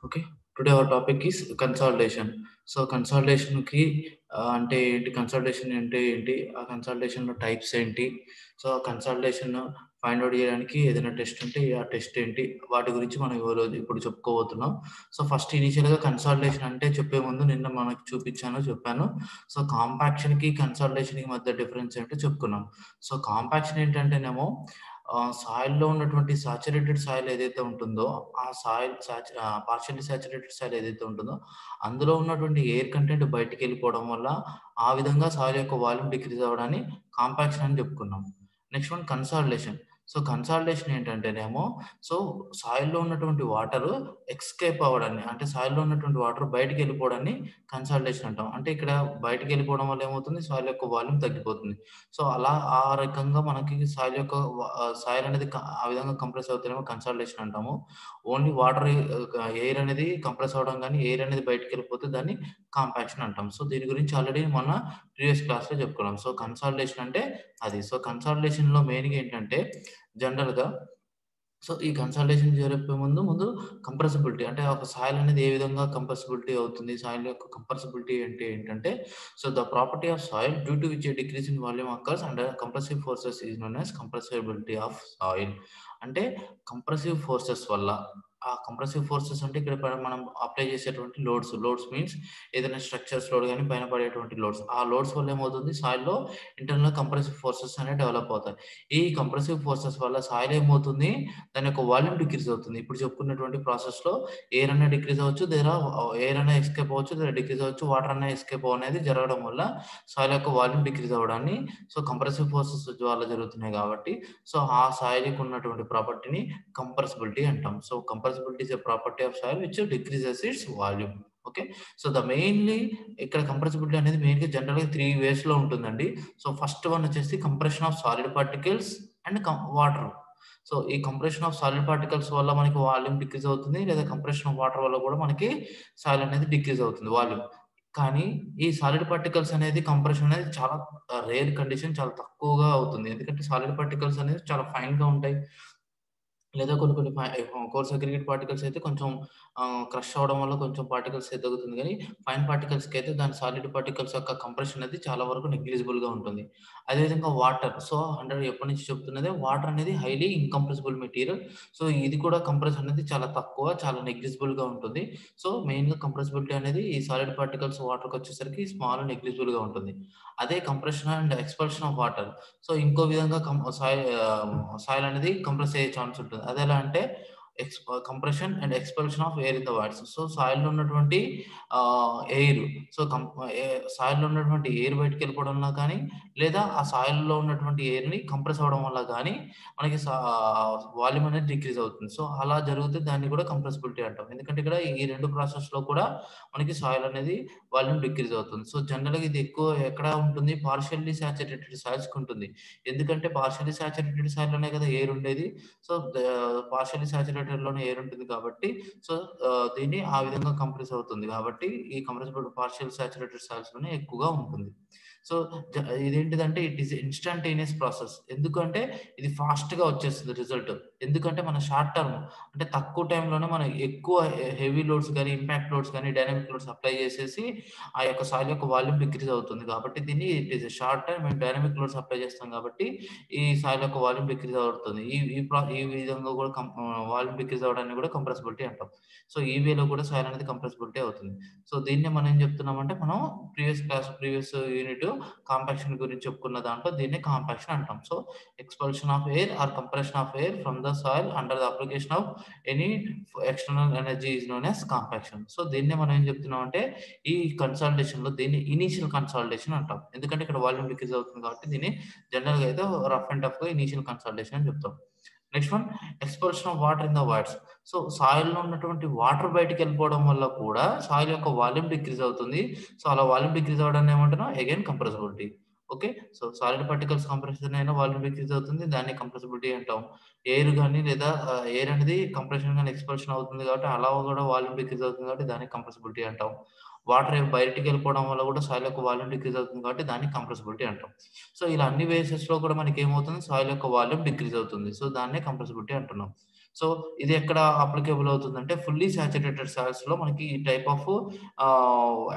Okay. Today our topic is consolidation. So, కన్సాలిడేషన్‌కి అంటే ఏంటి? కన్సాలిడేషన్ అంటే ఏంటి? ఆ కన్సాలిడేషన్‌లో టైప్స్ ఏంటి? సో, ఆ కన్సాలిడేషన్ ఫైండ్ ఔట్ చేయడానికి ఏదైనా టెస్ట్ ఉంటే ఆ టెస్ట్ ఏంటి? వాటి గురించి మనం ఇప్పుడు చెప్పుకోబోతున్నాం. సో, ఫస్ట్ ఇనీషియల్‌గా కన్సాలిడేషన్ అంటే చెప్పే ముందు నిన్న మనకు చెప్పాను. సో, కాంపాక్షన్‌కి, కన్సాలిడేషన్‌కి మధ్య డిఫరెన్స్ ఏంటో చెప్పుకున్నాం. సో, కాంపాక్షన్ ఏంటంటేనేమో సాయిల్‌లో ఉన్నటువంటి సాచురేటెడ్ సాయిల్ ఏదైతే ఉంటుందో, ఆ సాయిల్ పార్షియల్లీ సాచురేటెడ్ సాయిల్ ఏదైతే ఉంటుందో, అందులో ఉన్నటువంటి ఎయిర్ కంటెంట్ బయటికెళ్ళిపోవడం వల్ల, ఆ విధంగా సాయిల్ యొక్క వాల్యూమ్ డిక్రీజ్ అవ్వడాన్ని కాంపాక్షన్ అని చెప్పుకున్నాం. Next one consolidation. So, consolidation ఏంటంటేనేమో, సో, సాయిల్‌లో ఉన్నటువంటి వాటరు ఎస్కేప్ అవ్వడాన్ని, అంటే సాయిల్‌లో ఉన్నటువంటి వాటర్ బయటికెళ్ళిపోవడాన్ని కన్సాలిడేషన్ అంటాం. అంటే ఇక్కడ బయటికెళ్ళిపోవడం వల్ల ఏమవుతుంది? సాయిల్ యొక్క వాల్యూమ్ తగ్గిపోతుంది. సో, అలా ఆ రకంగా మనకి సాయిల్ అనేది ఆ విధంగా కంప్రెస్ అవుతేనేమో కన్సాలిడేషన్ అంటాము. ఓన్లీ ఎయిర్ అనేది కంప్రెస్ అవ్వడం గాని, ఎయిర్ అనేది బయటికెళ్ళిపోతే దాన్ని కాంపాక్షన్ అంటాం. సో, దీని గురించి ఆల్రెడీ మొన్న ప్రీవియస్ క్లాస్‌లో చెప్పుకున్నాం. సో, కన్సాలిడేషన్ అంటే అది. సో, కన్సాలిడేషన్‌లో మెయిన్‌గా ఏంటంటే జనరల్‌గా ఈ కన్సాలిడేషన్ జరిపే ముందు కంప్రెసిబిలిటీ అంటే ఒక సాయిల్ అనేది ఏ విధంగా కంప్రెసిబిలిటీ అవుతుంది? సాయిల్ యొక్క కంప్రెసిబిలిటీ అంటే ఏంటంటే, the property of soil due to which a decrease in volume occurs and compressive forces is known as compressibility of soil. అంటే కంప్రెసివ్ ఫోర్సెస్ వల్ల ఆ కంప్రెసివ్ ఫోర్సెస్ అంటే ఇక్కడ మనం అప్లై చేసేటువంటి లోడ్స్ మీన్స్ ఏదైనా స్ట్రక్చర్స్ లోడ్ గాని పైన పడేటువంటి లోడ్స్. ఆ లోడ్స్ వల్ల ఏమవుతుంది? సాయిల్‌లో ఇంటర్నల్ కంప్రెసివ్ ఫోర్సెస్ అనేవి డెవలప్ అవుతాయి. ఈ కంప్రెసివ్ ఫోర్సెస్ వల్ల సాయిల్ ఏమవుతుంది? దాని యొక్క వాల్యూమ్ డిక్రీజ్ అవుతుంది. ఇప్పుడు చెప్పుకున్నటువంటి ప్రాసెస్‌లో ఎయిర్ అన్నా డిక్రీజ్ అవ్వచ్చు. ఎయిర్ అన్నా ఎస్కేప్ అవ్వచ్చు. లేదా డిక్రీజ్ అవ్వచ్చు. వాటర్ అన్నా ఎస్కేప్ అనేది జరగడం వల్ల సాయిల్ యొక్క వాల్యూమ్ డిక్రీజ్ అవ్వడాన్ని కంప్రెసివ్ ఫోర్సెస్ వల్ల జరుగుతున్నాయి కాబట్టి ఆ సాయిల్‌కి ఉన్నటువంటి ప్రాపర్టీని కంప్రెసిబిలిటీ అంటాం. Compressibility is a property of soil which decreases it's volume. Okay. Mainly ఇక్కడ కంప్రెసిబిలిటీ అనేది మెయిన్‌గా జనరల్‌గా 3 వేస్‌లో ఉంటుందండి. ఫస్ట్ వన్ వచ్చేసి compression of solid particles and water. ఈ కంప్రెషన్ ఆఫ్ సాలిడ్ పార్టికల్స్ వల్ల మనకి వాల్యూమ్ డిక్రీజ్ అవుతుంది. లేదా కంప్రెషన్ ఆఫ్ వాటర్ వల్ల కూడా మనకి సాయిల్ అనేది డిక్రీజ్ అవుతుంది వాల్యూమ్. కానీ ఈ సాలిడ్ పార్టికల్స్ అనేది కంప్రెషన్ అనేది చాలా రేర్ కండిషన్, చాలా తక్కువగా అవుతుంది. ఎందుకంటే సాలిడ్ పార్టికల్స్ అనేవి చాలా ఫైన్‌గా ఉంటాయి. లేదా కొన్ని కొన్ని కోర్స్ అగ్రిగేట్ పార్టికల్స్ అయితే కొంచెం క్రష్ అవ్వడం వల్ల కొంచెం పార్టికల్స్ తగ్గుతుంది గానీ, ఫైన్ పార్టికల్స్‌కైతే దాని సాలిడ్ పార్టికల్స్ యొక్క కంప్రెషన్ అనేది చాలా వరకు నెగ్లిజిబుల్‌గా ఉంటుంది. అదేవిధంగా వాటర్. 100 ఎప్పటినుంచి చెప్తున్నదే వాటర్ అనేది హైలీ ఇన్‌కంప్రెసిబుల్ మెటీరియల్. ఇది కూడా కంప్రెస్ అనేది చాలా తక్కువ, చాలా నెగ్లిజిబుల్‌గా ఉంటుంది. మెయిన్‌గా కంప్రెసిబిలిటీ అనేది ఈ సాలిడ్ పార్టికల్స్ వాటర్‌కొచ్చేసరికి స్మాల్ నెగ్లిజిబుల్‌గా ఉంటుంది. అదే compression and expulsion of water. ఇంకో విధంగా సాయిల్ అనేది కంప్రెస్ అయ్యే ఛాన్స్ ఉంటుంది. అదెలా అంటే compression and expulsion of air in the voids. సాయిల్‌లో ఉన్నటువంటి ఎయిర్ సో, కం ఎ సాయిల్‌లో ఉన్నటువంటి ఎయిర్ బయటికెళ్ళిపోవడంలో కానీ, లేదా ఆ సాయిల్‌లో ఉన్నటువంటి ఎయిర్‌ని కంప్రెస్ అవ్వడం వల్ల గానీ, మనకి వాల్యూమ్ అనేది డిక్రీజ్ అవుతుంది. అలా జరిగితే దాన్ని కూడా కంప్రెసిబిలిటీ అంటాం. ఎందుకంటే ఇక్కడ ఈ 2 ప్రాసెస్‌లో కూడా మనకి సాయిల్ అనేది వాల్యూమ్ డిక్రీజ్ అవుతుంది. జనరల్‌గా ఇది ఎక్కువ ఎక్కడ ఉంటుంది? పార్షియల్లీ సాచురేటెడ్ సాయిల్స్‌కి ఉంటుంది. ఎందుకంటే పార్షియల్లీ సాచురేటెడ్ సాయిల్‌లోనే కదా ఎయిర్ ఉండేది. సో, ద పార్షియల్లీ సాచురేటెడ్‌లోనే ఎయిర్ ఉంటుంది కాబట్టి సో, దీన్ని ఆ విధంగా కంప్రెస్ అవుతుంది. కాబట్టి ఈ కంప్రెసిబుల్ పార్షియల్ సాచురేటెడ్ సాయిల్స్‌లోనే ఎక్కువగా ఉంటుంది. సో, జ ఇదేంటిదంటే ఇట్ ఈస్ ఇన్‌స్టాంటేనియస్ ప్రాసెస్. ఎందుకంటే ఇది ఫాస్ట్‌గా వచ్చేస్తది రిజల్ట్. ఎందుకంటే మన షార్ట్ టర్మ్ అంటే తక్కువ టైంలోనే మనం ఎక్కువ హెవీ లోడ్స్ గాని, ఇంపాక్ట్ లోడ్స్ గాని, డైనమిక్ లోడ్స్ అప్లై చేసేసి ఆ యొక్క సాయిల్ యొక్క వాల్యూమ్ డిక్రీజ్ అవుతుంది. కాబట్టి దీన్ని it is short term and dynamic loads apply చేస్తాం కాబట్టి ఈ సాయిల్ యొక్క వాల్యూమ్ డిక్రీజ్ అవుతుంది. ఈ విధంగా కూడా వాల్యూమ్ డిక్రీజ్ అవ్వడాన్ని కూడా కంప్రెసిబిలిటీ అంటాం. ఈ వేలో కూడా సాయిల్ అనేది కంప్రెసిబిలిటీ అవుతుంది. దీన్నే మనం ఏం చెప్తున్నామంటే మనం ప్రీవియస్ యూనిట్ కాంపాక్షన్ గురించి చెప్పుకున్న దాంట్లో దీన్ని కాంపాక్షన్ అంటాం. Expulsion of air or compression of air from the soil under the application of any external energy is known as compaction. దీన్నే మనం ఏం చెప్తున్నామంటే ఈ కన్సాలిడేషన్‌లో దీన్ని ఇనీషియల్ కన్సాలిడేషన్ అంటాం. ఎందుకంటే ఇక్కడ వాల్యూమ్ డిక్రీజ్ అవుతుంది కాబట్టి దీన్ని జనరల్‌గా అయితే రఫ్ అండ్ టఫ్‌గా ఇనీషియల్ కన్సాలిడేషన్ అని చెప్తాం. Next one expulsion of water in the voids. సాయిల్‌లో ఉన్నటువంటి వాటర్ బయటికెళ్ళిపోవడం వల్ల కూడా సాయిల్ యొక్క వాల్యూమ్ డిక్రీజ్ అవుతుంది. అలా వాల్యూమ్ డిక్రీజ్ అవ్వడాన్ని ఏమంటున్నాం? Again compressibility. Okay. Solid particles compression అయిన వాల్యూమ్ డిక్రీజ్ అవుతుంది. దాన్ని కంప్రెసిబిలిటీ అంటాం. ఎయిర్ గాని లేదా ఎయిర్ అనేది కంప్రెషన్ గాని, ఎక్స్‌పల్షన్ అవుతుంది కాబట్టి అలా కూడా వాల్యూమ్ డిక్రీజ్ అవుతుంది కాబట్టి దాన్ని కంప్రెసిబిలిటీ అంటాం. వాటర్ బయటికెళ్ళిపోవడం వల్ల కూడా సాయిల్ యొక్క వాల్యూమ్ డిక్రీజ్ అవుతుంది కాబట్టి దాన్ని కంప్రెసిబిలిటీ అంటాం. ఇలా అన్ని వేసెస్‌లో కూడా మనకేమవుతుంది? సాయిల్ యొక్క వాల్యూమ్ డిక్రీజ్ అవుతుంది. దాన్నే కంప్రెసిబిలిటీ అంటున్నాం. సో ఇది ఎక్కడ అప్లికేబుల్ అవుతుందంటే ఫుల్లీ సాచురేటెడ్ సాయిల్స్‌లో మనకి ఈ టైప్ ఆఫ్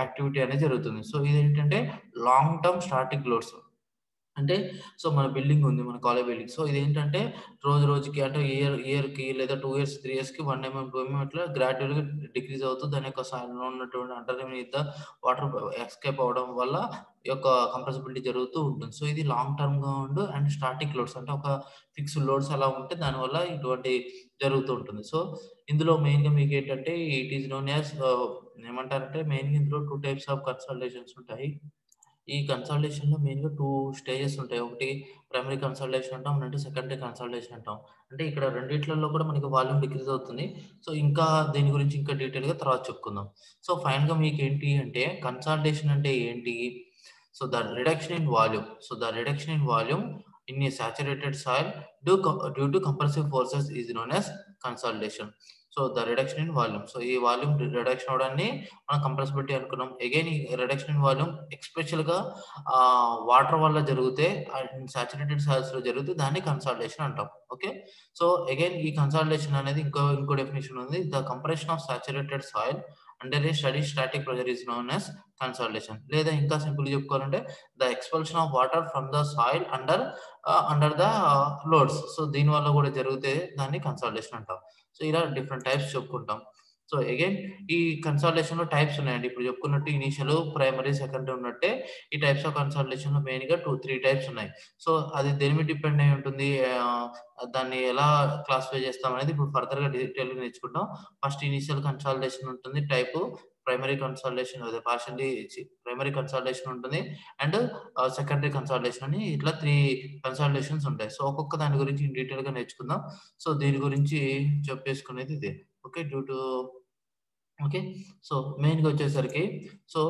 యాక్టివిటీ అనేది జరుగుతుంది. సో ఇదేంటంటే లాంగ్ టర్మ్ స్టాటిక్ లోడ్స్. అంటే మన బిల్డింగ్ ఉంది. మన కాలేజ్ బిల్డింగ్. సో ఇదేంటంటే రోజు రోజుకి అంటే ఇయర్‌కి లేదా 2 ఇయర్స్, 3 ఇయర్స్‌కి 1 2 ఇట్లా గ్రాడ్యుయల్‌గా డిక్రీజ్ అవుతూ దాని యొక్క సాయిల్‌లో ఉన్నటువంటి అండర్‌నీత్ వాటర్ ఎస్కేప్ అవ్వడం వల్ల ఈ యొక్క కంప్రెసిబిలిటీ జరుగుతూ ఉంటుంది. సో ఇది లాంగ్ టర్మ్‌గా అండ్ స్టాటిక్ లోడ్స్ అంటే ఒక ఫిక్స్డ్ లోడ్స్ అలా ఉంటే దానివల్ల ఇటువంటి జరుగుతూ ఉంటుంది. సో ఇందులో మెయిన్‌గా మీకేంటంటే ఇట్ ఈస్ నోన్ యాస్ ఏమంటారంటే మెయిన్‌గా ఇందులో 2 టైప్స్ ఆఫ్ కన్సల్టేషన్స్ ఉంటాయి. ఈ కన్సల్టేషన్‌లో మెయిన్‌గా 2 స్టేజెస్ ఉంటాయి. ఒకటి ప్రైమరీ కన్సల్టేషన్ అంటాం. రెండు సెకండరీ కన్సల్టేషన్ అంటాం. అంటే ఇక్కడ రెండిట్లలో కూడా మనకి వాల్యూమ్ డిక్రీజ్ అవుతుంది. సో, ఇంకా దీని గురించి ఇంకా డీటెయిల్‌గా తర్వాత చెప్పుకుందాం. సో, ఫైనల్‌గా మీకేంటి అంటే కన్సల్టేషన్ అంటే ఏంటి? So, the reduction in volume. So, the reduction in volume in a saturated soil due to compressive forces is known as consultation. So, the reduction in volume. So, ఈ వాల్యూమ్ రిడక్షన్ అవ్వడాన్ని మనం compressibility అనుకున్నాం. Again ఈ reduction in volume ఎస్పెషల్‌గా water వల్ల జరిగితే saturated సాయిల్స్‌లో జరిగితే దాన్ని కన్సల్టేషన్ అంటాం. ఓకే. సో, అగైన్ ఈ కన్సల్టేషన్ అనేది ఇంకో డెఫినిషన్ ఉంది. The compression of saturated soil under A study static pressure is known as consultation. లేదా ఇంకా సింపుల్‌గా చెప్పుకోవాలంటే the expulsion of water from the soil under the loads. So, దీనివల్ల కూడా జరిగితే దాన్ని కన్సల్టేషన్ అంటాం. సో, ఇలా డిఫరెంట్ టైప్స్ చెప్పుకుంటాం. సో, అగైన్ ఈ కన్సల్టేషన్‌లో టైప్స్ ఉన్నాయండి. ఇప్పుడు చెప్పుకున్నట్టు ఇనీషియల్, ప్రైమరీ, సెకండరీ ఉన్నట్టే ఈ టైప్స్ ఆఫ్ కన్సల్టేషన్‌లో మెయిన్‌గా 3 టైప్స్ ఉన్నాయి. సో, అది దేని మీద డిపెండ్ అయ్యి ఉంటుంది. దాన్ని ఎలా క్లాసిఫై చేస్తామనేది ఇప్పుడు ఫర్దర్‌గా డీటెయిల్‌గా నేర్చుకుంటాం. ఫస్ట్ ఇనీషియల్ కన్సల్టేషన్ ఉంటుంది టైపు. ప్రైమరీ కన్సల్టేషన్ అదే పార్షియల్లీ ప్రైమరీ కన్సల్టేషన్ ఉంటుంది. అండ్ సెకండరీ కన్సల్టేషన్ అని ఇట్లా 3 కన్సల్టేషన్స్ ఉంటాయి. సో, ఒక్కొక్క దాని గురించి డీటెయిల్‌గా నేర్చుకుందాం. సో, దీని గురించి చెప్పేసుకునేది ఇదే. ఓకే. ఓకే. సో, మెయిన్‌గా వచ్చేసరికి సో,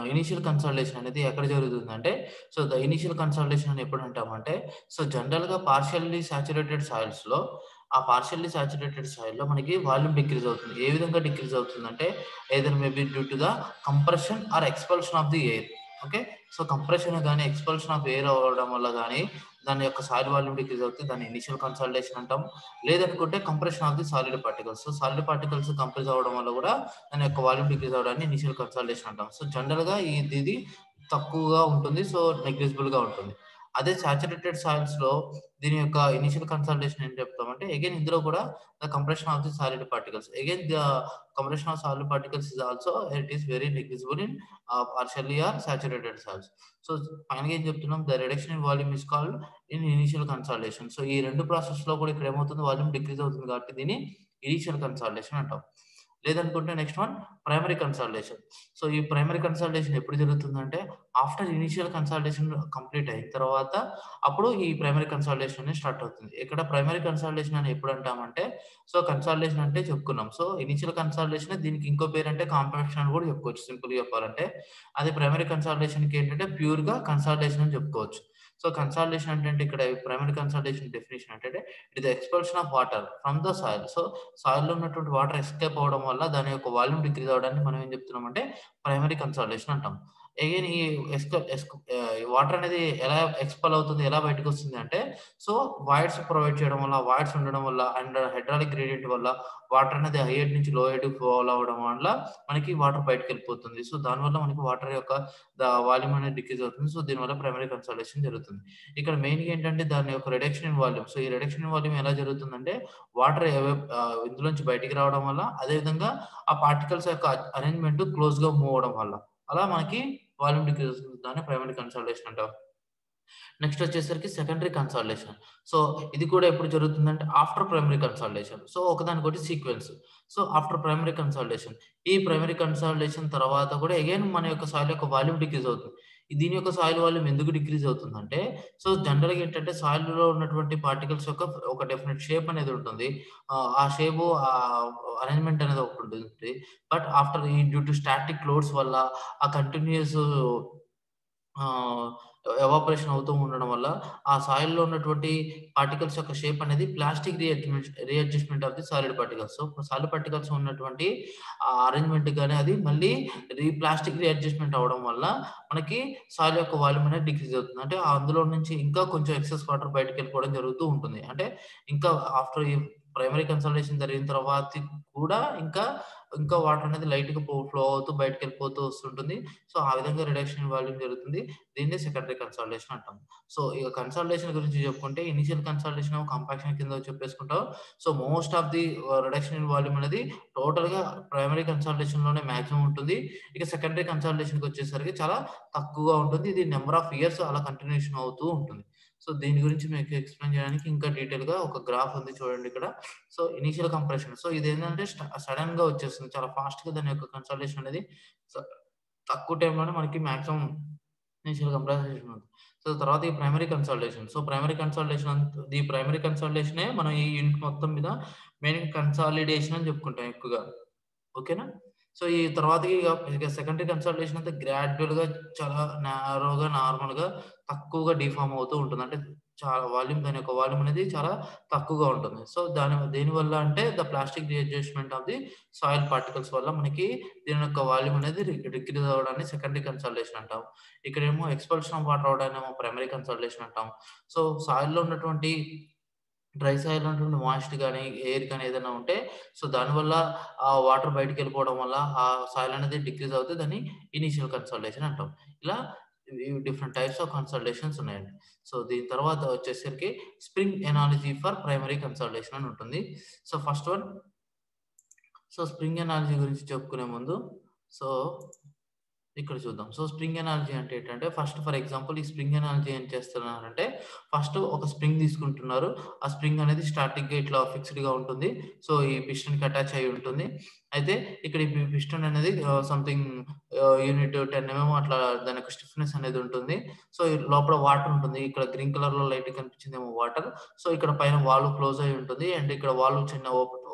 ఇనీషియల్ కన్సల్టేషన్ అనేది ఎక్కడ జరుగుతుందంటే, సో, ద ఇనీషియల్ కన్సల్టేషన్ అని ఎప్పుడు అంటామంటే, సో, జనరల్‌గా పార్షియల్లీ సాచురేటెడ్ సాయిల్స్‌లో ఆ పార్షియల్లీ సాచురేటెడ్ సాయిల్‌లో మనకి వాల్యూమ్ డిక్రీజ్ అవుతుంది. ఏ విధంగా డిక్రీజ్ అవుతుందంటే, either maybe due to the compression or expulsion of the air. Okay. So, compression గాని, ఎక్స్‌పల్షన్ ఆఫ్ ఎయిర్ అవ్వడం వల్ల గాని, దాని యొక్క సాయిల్ వాల్యూమ్ డిక్రీజ్ అవుతుంది. దాన్ని ఇనీషియల్ కన్సల్టేషన్ అంటాం. లేదనుకుంటే compression of the solid particles. So, solid particles compress అవ్వడం వల్ల కూడా దాని యొక్క వాల్యూమ్ డిక్రీజ్ అవ్వడాన్ని ఇనీషియల్ కన్సల్టేషన్ అంటాం. సో, జనరల్‌గా ఇది తక్కువగా ఉంటుంది. సో, నెగ్లిజిబుల్‌గా ఉంటుంది. అదే సాచురేటెడ్ సాయిల్స్‌లో దీని యొక్క ఇనీషియల్ కన్సల్టేషన్ ఏం చెప్తామంటే అగైన్ ఇందులో కూడా the compression of the solid particles. Again the compression of solid particles is also it is very negligible in partially or saturated soils. So, ఫైనల్‌గా ఏం చెప్తున్నాం the reduction in volume is called initial consultation. So, ఈ 2 ప్రాసెస్‌లో కూడా ఇక్కడ ఏమవుతుంది volume decrease అవుతుంది కాబట్టి దీన్ని ఇనీషియల్ కన్సల్టేషన్ అంటాం. లేదనుకుంటే next one primary consultation. So, ఈ ప్రైమరీ కన్సల్టేషన్ ఎప్పుడు జరుగుతుందంటే ఆఫ్టర్ ఇనీషియల్ కన్సల్టేషన్ కంప్లీట్ అయిన తర్వాత అప్పుడు ఈ ప్రైమరీ కన్సల్టేషన్ అనేది స్టార్ట్ అవుతుంది. ఇక్కడ ప్రైమరీ కన్సల్టేషన్ అని ఎప్పుడు అంటామంటే సో, కన్సల్టేషన్ అంటే చెప్పుకున్నాం. సో, ఇనీషియల్ కన్సల్టేషన్ దీనికి ఇంకో పేరంటే కాంపాక్షన్ అని కూడా చెప్పుకోవచ్చు సింపుల్‌గా చెప్పాలంటే. అదే ప్రైమరీ కన్సల్టేషన్‌కి ఏంటంటే ప్యూర్‌గా కన్సల్టేషన్ అని చెప్పుకోవచ్చు. సో, కన్సల్టేషన్ అంటే ఇక్కడ ప్రైమరీ కన్సల్టేషన్ డెఫినిషన్ ఏంటంటే it is expulsion of water from the soil. So, సాయిల్‌లో ఉన్నటువంటి వాటర్ ఎస్కేప్ అవ్వడం వల్ల దాని యొక్క వాల్యూమ్ డిక్రీజ్ అవ్వడాన్ని మనం ఏం చెప్తున్నామంటే ప్రైమరీ కన్సల్టేషన్ అంటాం. అగైన్ ఈ వాటర్ అనేది ఎలా ఎక్స్‌పెల్ అవుతుంది, ఎలా బయటకొస్తుంది అంటే సో, వాయిడ్స్ ప్రొవైడ్ చేయడం వల్ల, వాయిడ్స్ ఉండడం వల్ల అండ్ హైడ్రాలిక్ గ్రేడియంట్ వల్ల వాటర్ అనేది హై హెడ్ నుంచి లో హెడ్‌కి ఫ్లో అవ్వడం వల్ల మనకి వాటర్ బయటికెళ్ళిపోతుంది. సో, దానివల్ల మనకి వాటర్ యొక్క వాల్యూమ్ అనేది డిక్రీజ్ అవుతుంది. సో, దీనివల్ల ప్రైమరీ కన్సల్టేషన్ జరుగుతుంది. ఇక్కడ మెయిన్‌గా ఏంటంటే దాని యొక్క రిడక్షన్ ఇన్ వాల్యూమ్. సో, ఈ రిడక్షన్ ఇన్ వాల్యూమ్ ఎలా జరుగుతుందంటే వాటర్ ఇందులోంచి బయటికి రావడం వల్ల, అదే విధంగా ఆ పార్టికల్స్ యొక్క అరేంజ్‌మెంట్ క్లోజ్‌గా మూవ్ అవ్వడం వల్ల. అలా మనకి వాల్యూమ్ డిక్రీజ్ అవుతుంది. దాన్ని ప్రైమరీ కన్సల్టేషన్ అంటాం. నెక్స్ట్ వచ్చేసరికి సెకండరీ కన్సల్టేషన్. సో, ఇది కూడా ఎప్పుడు జరుగుతుందంటే ఆఫ్టర్ ప్రైమరీ కన్సల్టేషన్. సో, ఒకదానికొకటి sequence. So, after primary consultation. ఈ ప్రైమరీ కన్సల్టేషన్ తర్వాత కూడా అగైన్ మన యొక్క సాయిల్ యొక్క వాల్యూమ్ డిక్రీజ్ అవుతుంది. దీని యొక్క సాయిల్ వాల్యూమ్ ఎందుకు డిక్రీజ్ అవుతుందంటే, సో, జనరల్‌గా ఏంటంటే సాయిల్‌లో ఉన్నటువంటి పార్టికల్స్ యొక్క ఒక డెఫినిట్ షేప్ అనేది ఉంటుంది. ఆ షేపు అరేంజ్‌మెంట్ అనేది ఒకటుంటుంది. But after due to static loads వల్ల ఆ కంటిన్యూయస్ ఆహ్, ఎవాపరేషన్ అవుతూ ఉండడం వల్ల ఆ సాయిల్‌లో ఉన్నటువంటి పార్టికల్స్ యొక్క షేప్ అనేది plastic readjustment of the solid particles. So, solid particles ఉన్నటువంటి ఆ అరేంజ్‌మెంట్ గాని అది మళ్ళీ ప్లాస్టిక్ రీఅడ్జస్ట్‌మెంట్ అవ్వడం వల్ల మనకి సాయిల్ యొక్క వాల్యూమ్ అనేది డిక్రీజ్ అవుతుంది. అంటే అందులో నుంచి ఇంకా కొంచెం ఎక్సెస్ వాటర్ బయటికెళ్ళిపోవడం జరుగుతూ ఉంటుంది. అంటే ఇంకా ఆఫ్టర్ ఈ ప్రైమరీ కన్సల్టేషన్ జరిగిన తర్వాత కూడా ఇంకా వాటర్ అనేది లైట్‌గా ఫ్లో అవుతూ బయటికెళ్ళిపోతూ వస్తుంటుంది. సో, ఆ విధంగా రిడక్షన్ ఇన్ వాల్యూమ్ జరుగుతుంది. దీన్నే సెకండరీ కన్సల్టేషన్ అంటాం. సో, ఇక కన్సల్టేషన్ గురించి చెప్పుకుంటే ఇనీషియల్ కన్సల్టేషన్ కంపాక్షన్ కింద చెప్పేసుకుంటాం. So, most of the reduction in volume అనేది టోటల్‌గా ప్రైమరీ కన్సల్టేషన్‌లోనే మాక్సిమం ఉంటుంది. ఇక సెకండరీ కన్సల్టేషన్‌కొచ్చేసరికి చాలా తక్కువగా ఉంటుంది. ఇది నంబర్ ఆఫ్ ఇయర్స్ అలా కంటిన్యూషన్ అవుతూ ఉంటుంది. సో, దీని గురించి మీకు ఎక్స్‌ప్లెయిన్ చేయడానికి ఇంకా డీటెయిల్‌గా ఒక గ్రాఫ్ ఉంది చూడండి ఇక్కడ. So, initial compression. సో, ఇదేంటంటే సడెన్‌గా వచ్చేస్తుంది. చాలా ఫాస్ట్‌గా దాని యొక్క కన్సల్టేషన్ అనేది స తక్కువ టైంలోనే మనకి మాక్సిమం ఇనీషియల్ కంప్రెషన్ ఉంది. సో, తర్వాత ఈ ప్రైమరీ కన్సల్టేషన్. సో, ప్రైమరీ కన్సల్టేషనే మనం ఈ యూనిట్ మొత్తం మీద మెయిన్ కన్సాలిడేషన్ అని చెప్పుకుంటాం ఎక్కువగా. ఓకేనా? సో, ఈ తర్వాతకి ఇక సెకండరీ కన్సల్టేషన్ అంతా గ్రాడ్యుయల్‌గా చాలా నారోగా, నార్మల్‌గా తక్కువగా డీఫార్మ్ అవుతూ ఉంటుంది. అంటే చాలా దాని యొక్క వాల్యూమ్ అనేది చాలా తక్కువగా ఉంటుంది. సో, దేనివల్ల అంటే plastic readjustment of the soil particles వల్ల మనకి దీని యొక్క వాల్యూమ్ అనేది డిక్రీజ్ అవ్వడాన్ని సెకండరీ కన్సల్టేషన్ అంటాం. ఇక్కడేమో ఎక్స్‌పల్షన్ ఆఫ్ వాటర్ అవ్వడాన్నేమో ప్రైమరీ కన్సల్టేషన్ అంటాం. సో, సాయిల్‌లో ఉన్నటువంటి డ్రై సాయిల్‌లో ఉన్నటువంటి మాయిస్ట్ గాని, ఎయిర్ గాని ఏదైనా ఉంటే సో, దానివల్ల ఆ వాటర్ బయటికెళ్ళిపోవడం వల్ల ఆ సాయిల్ అనేది డిక్రీజ్ అవుతే దాన్ని ఇనీషియల్ కన్సల్టేషన్ అంటాం. ఇలా డిఫరెంట్ టైప్స్ ఆఫ్ కన్సల్టేషన్స్ ఉన్నాయండి. సో, దీని తర్వాత వచ్చేసరికి spring analogy for primary consultation అని ఉంటుంది. So, first one spring analogy గురించి చెప్పుకునే ముందు సో ఇక్కడ చూద్దాం. సో, స్ప్రింగ్ ఎనాలజీ అంటే ఏంటంటే, ఫస్ట్ ఫర్ ఎగ్జాంపుల్ ఈ స్ప్రింగ్ ఎనాలజీ ఏం చేస్తున్నారంటే, ఫస్ట్ ఒక స్ప్రింగ్ తీసుకుంటున్నారు. ఆ స్ప్రింగ్ అనేది స్టాటిక్‌గా ఇట్లా ఫిక్స్‌డ్‌గా ఉంటుంది. సో, ఈ పిస్టన్‌కి అటాచ్ అయ్యి ఉంటుంది. అయితే ఇక్కడ ఈ పిస్టన్ అనేది సంథింగ్ యూనిట్ 10 అట్లా దాని యొక్క స్టిఫ్‌నెస్ అనేది ఉంటుంది. సో, ఈ లోపల వాటర్ ఉంటుంది. ఇక్కడ గ్రీన్ కలర్‌లో లైట్‌గా కనిపించిందేమో వాటర్. సో, ఇక్కడ పైన వాల్వ్ క్లోజ్ అయ్యి ఉంటుంది. అండ్ ఇక్కడ వాల్వ్ చిన్న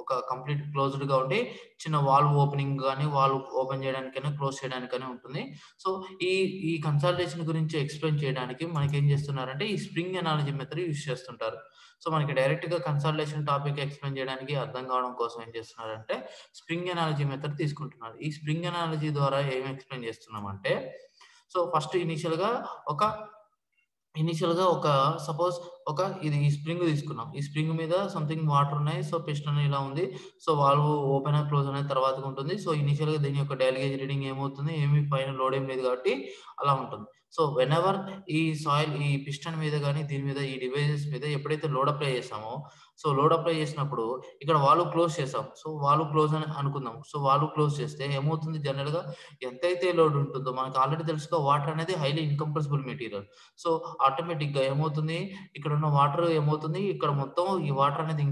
ఒక కంప్లీట్ క్లోజ్డ్‌గా ఉండి చిన్న వాల్వ్ ఓపెనింగ్ గాని, వాల్వ్ ఓపెన్ చేయడానికైనా, క్లోజ్ చేయడానికైనా ఉంటుంది. సో, ఈ ఈ కన్సల్టేషన్ గురించి ఎక్స్‌ప్లెయిన్ చేయడానికి మనకేం చేస్తున్నారంటే, ఈ స్ప్రింగ్ అనాలజీ మెథడ్ యూజ్ చేస్తుంటారు. సో, మనకి డైరెక్ట్‌గా కన్సల్టేషన్ టాపిక్ ఎక్స్‌ప్లెయిన్ చేయడానికి అర్థం కావడం కోసం ఏం చేస్తున్నారంటే, స్ప్రింగ్ అనాలజీ మెథడ్ తీసుకుంటున్నారు. ఈ స్ప్రింగ్ అనాలజీ ద్వారా ఏం ఎక్స్‌ప్లెయిన్ చేస్తున్నామంటే, సో, ఫస్ట్ ఒక ఇనీషియల్‌గా సపోజ్ ఈ స్ప్రింగ్ తీసుకున్నాం. ఈ స్ప్రింగ్ మీద సంథింగ్ వాటర్ ఉన్నాయి. సో, పిస్టన్ ఇలా ఉంది. So, valve open or close అనేది తర్వాతగా ఉంటుంది. సో, ఇనీషియల్‌గా దీని యొక్క డయల్ గేజ్ రీడింగ్ ఏమవుతుంది? పైన లోడ్ ఏం లేదు కాబట్టి అలా ఉంటుంది. సో, వెనెవర్ ఈ పిస్టన్ మీద గాని, దీని మీద ఈ డివైసెస్ మీద ఎప్పుడైతే లోడ్ అప్లై చేసామో, సో, లోడ్ అప్లై చేసినప్పుడు ఇక్కడ వాల్వ్ క్లోజ్ చేసాం. సో, వాల్వ్ క్లోజ్ అని అనుకుందాం. సో, వాల్వ్ క్లోజ్ చేస్తే ఏమవుతుంది జనరల్‌గా ఎంతైతే లోడ్ ఉంటుందో మనకు ఆల్రెడీ తెలుసుగా వాటర్ అనేది హైలీ ఇన్‌కంప్రెసిబుల్ మెటీరియల్. సో, ఆటోమేటిక్‌గా ఏమవుతుంది, ఇక్కడున్న వాటర్ ఏమవుతుంది, ఇక్కడ మొత్తం ఈ వాటర్ అనేది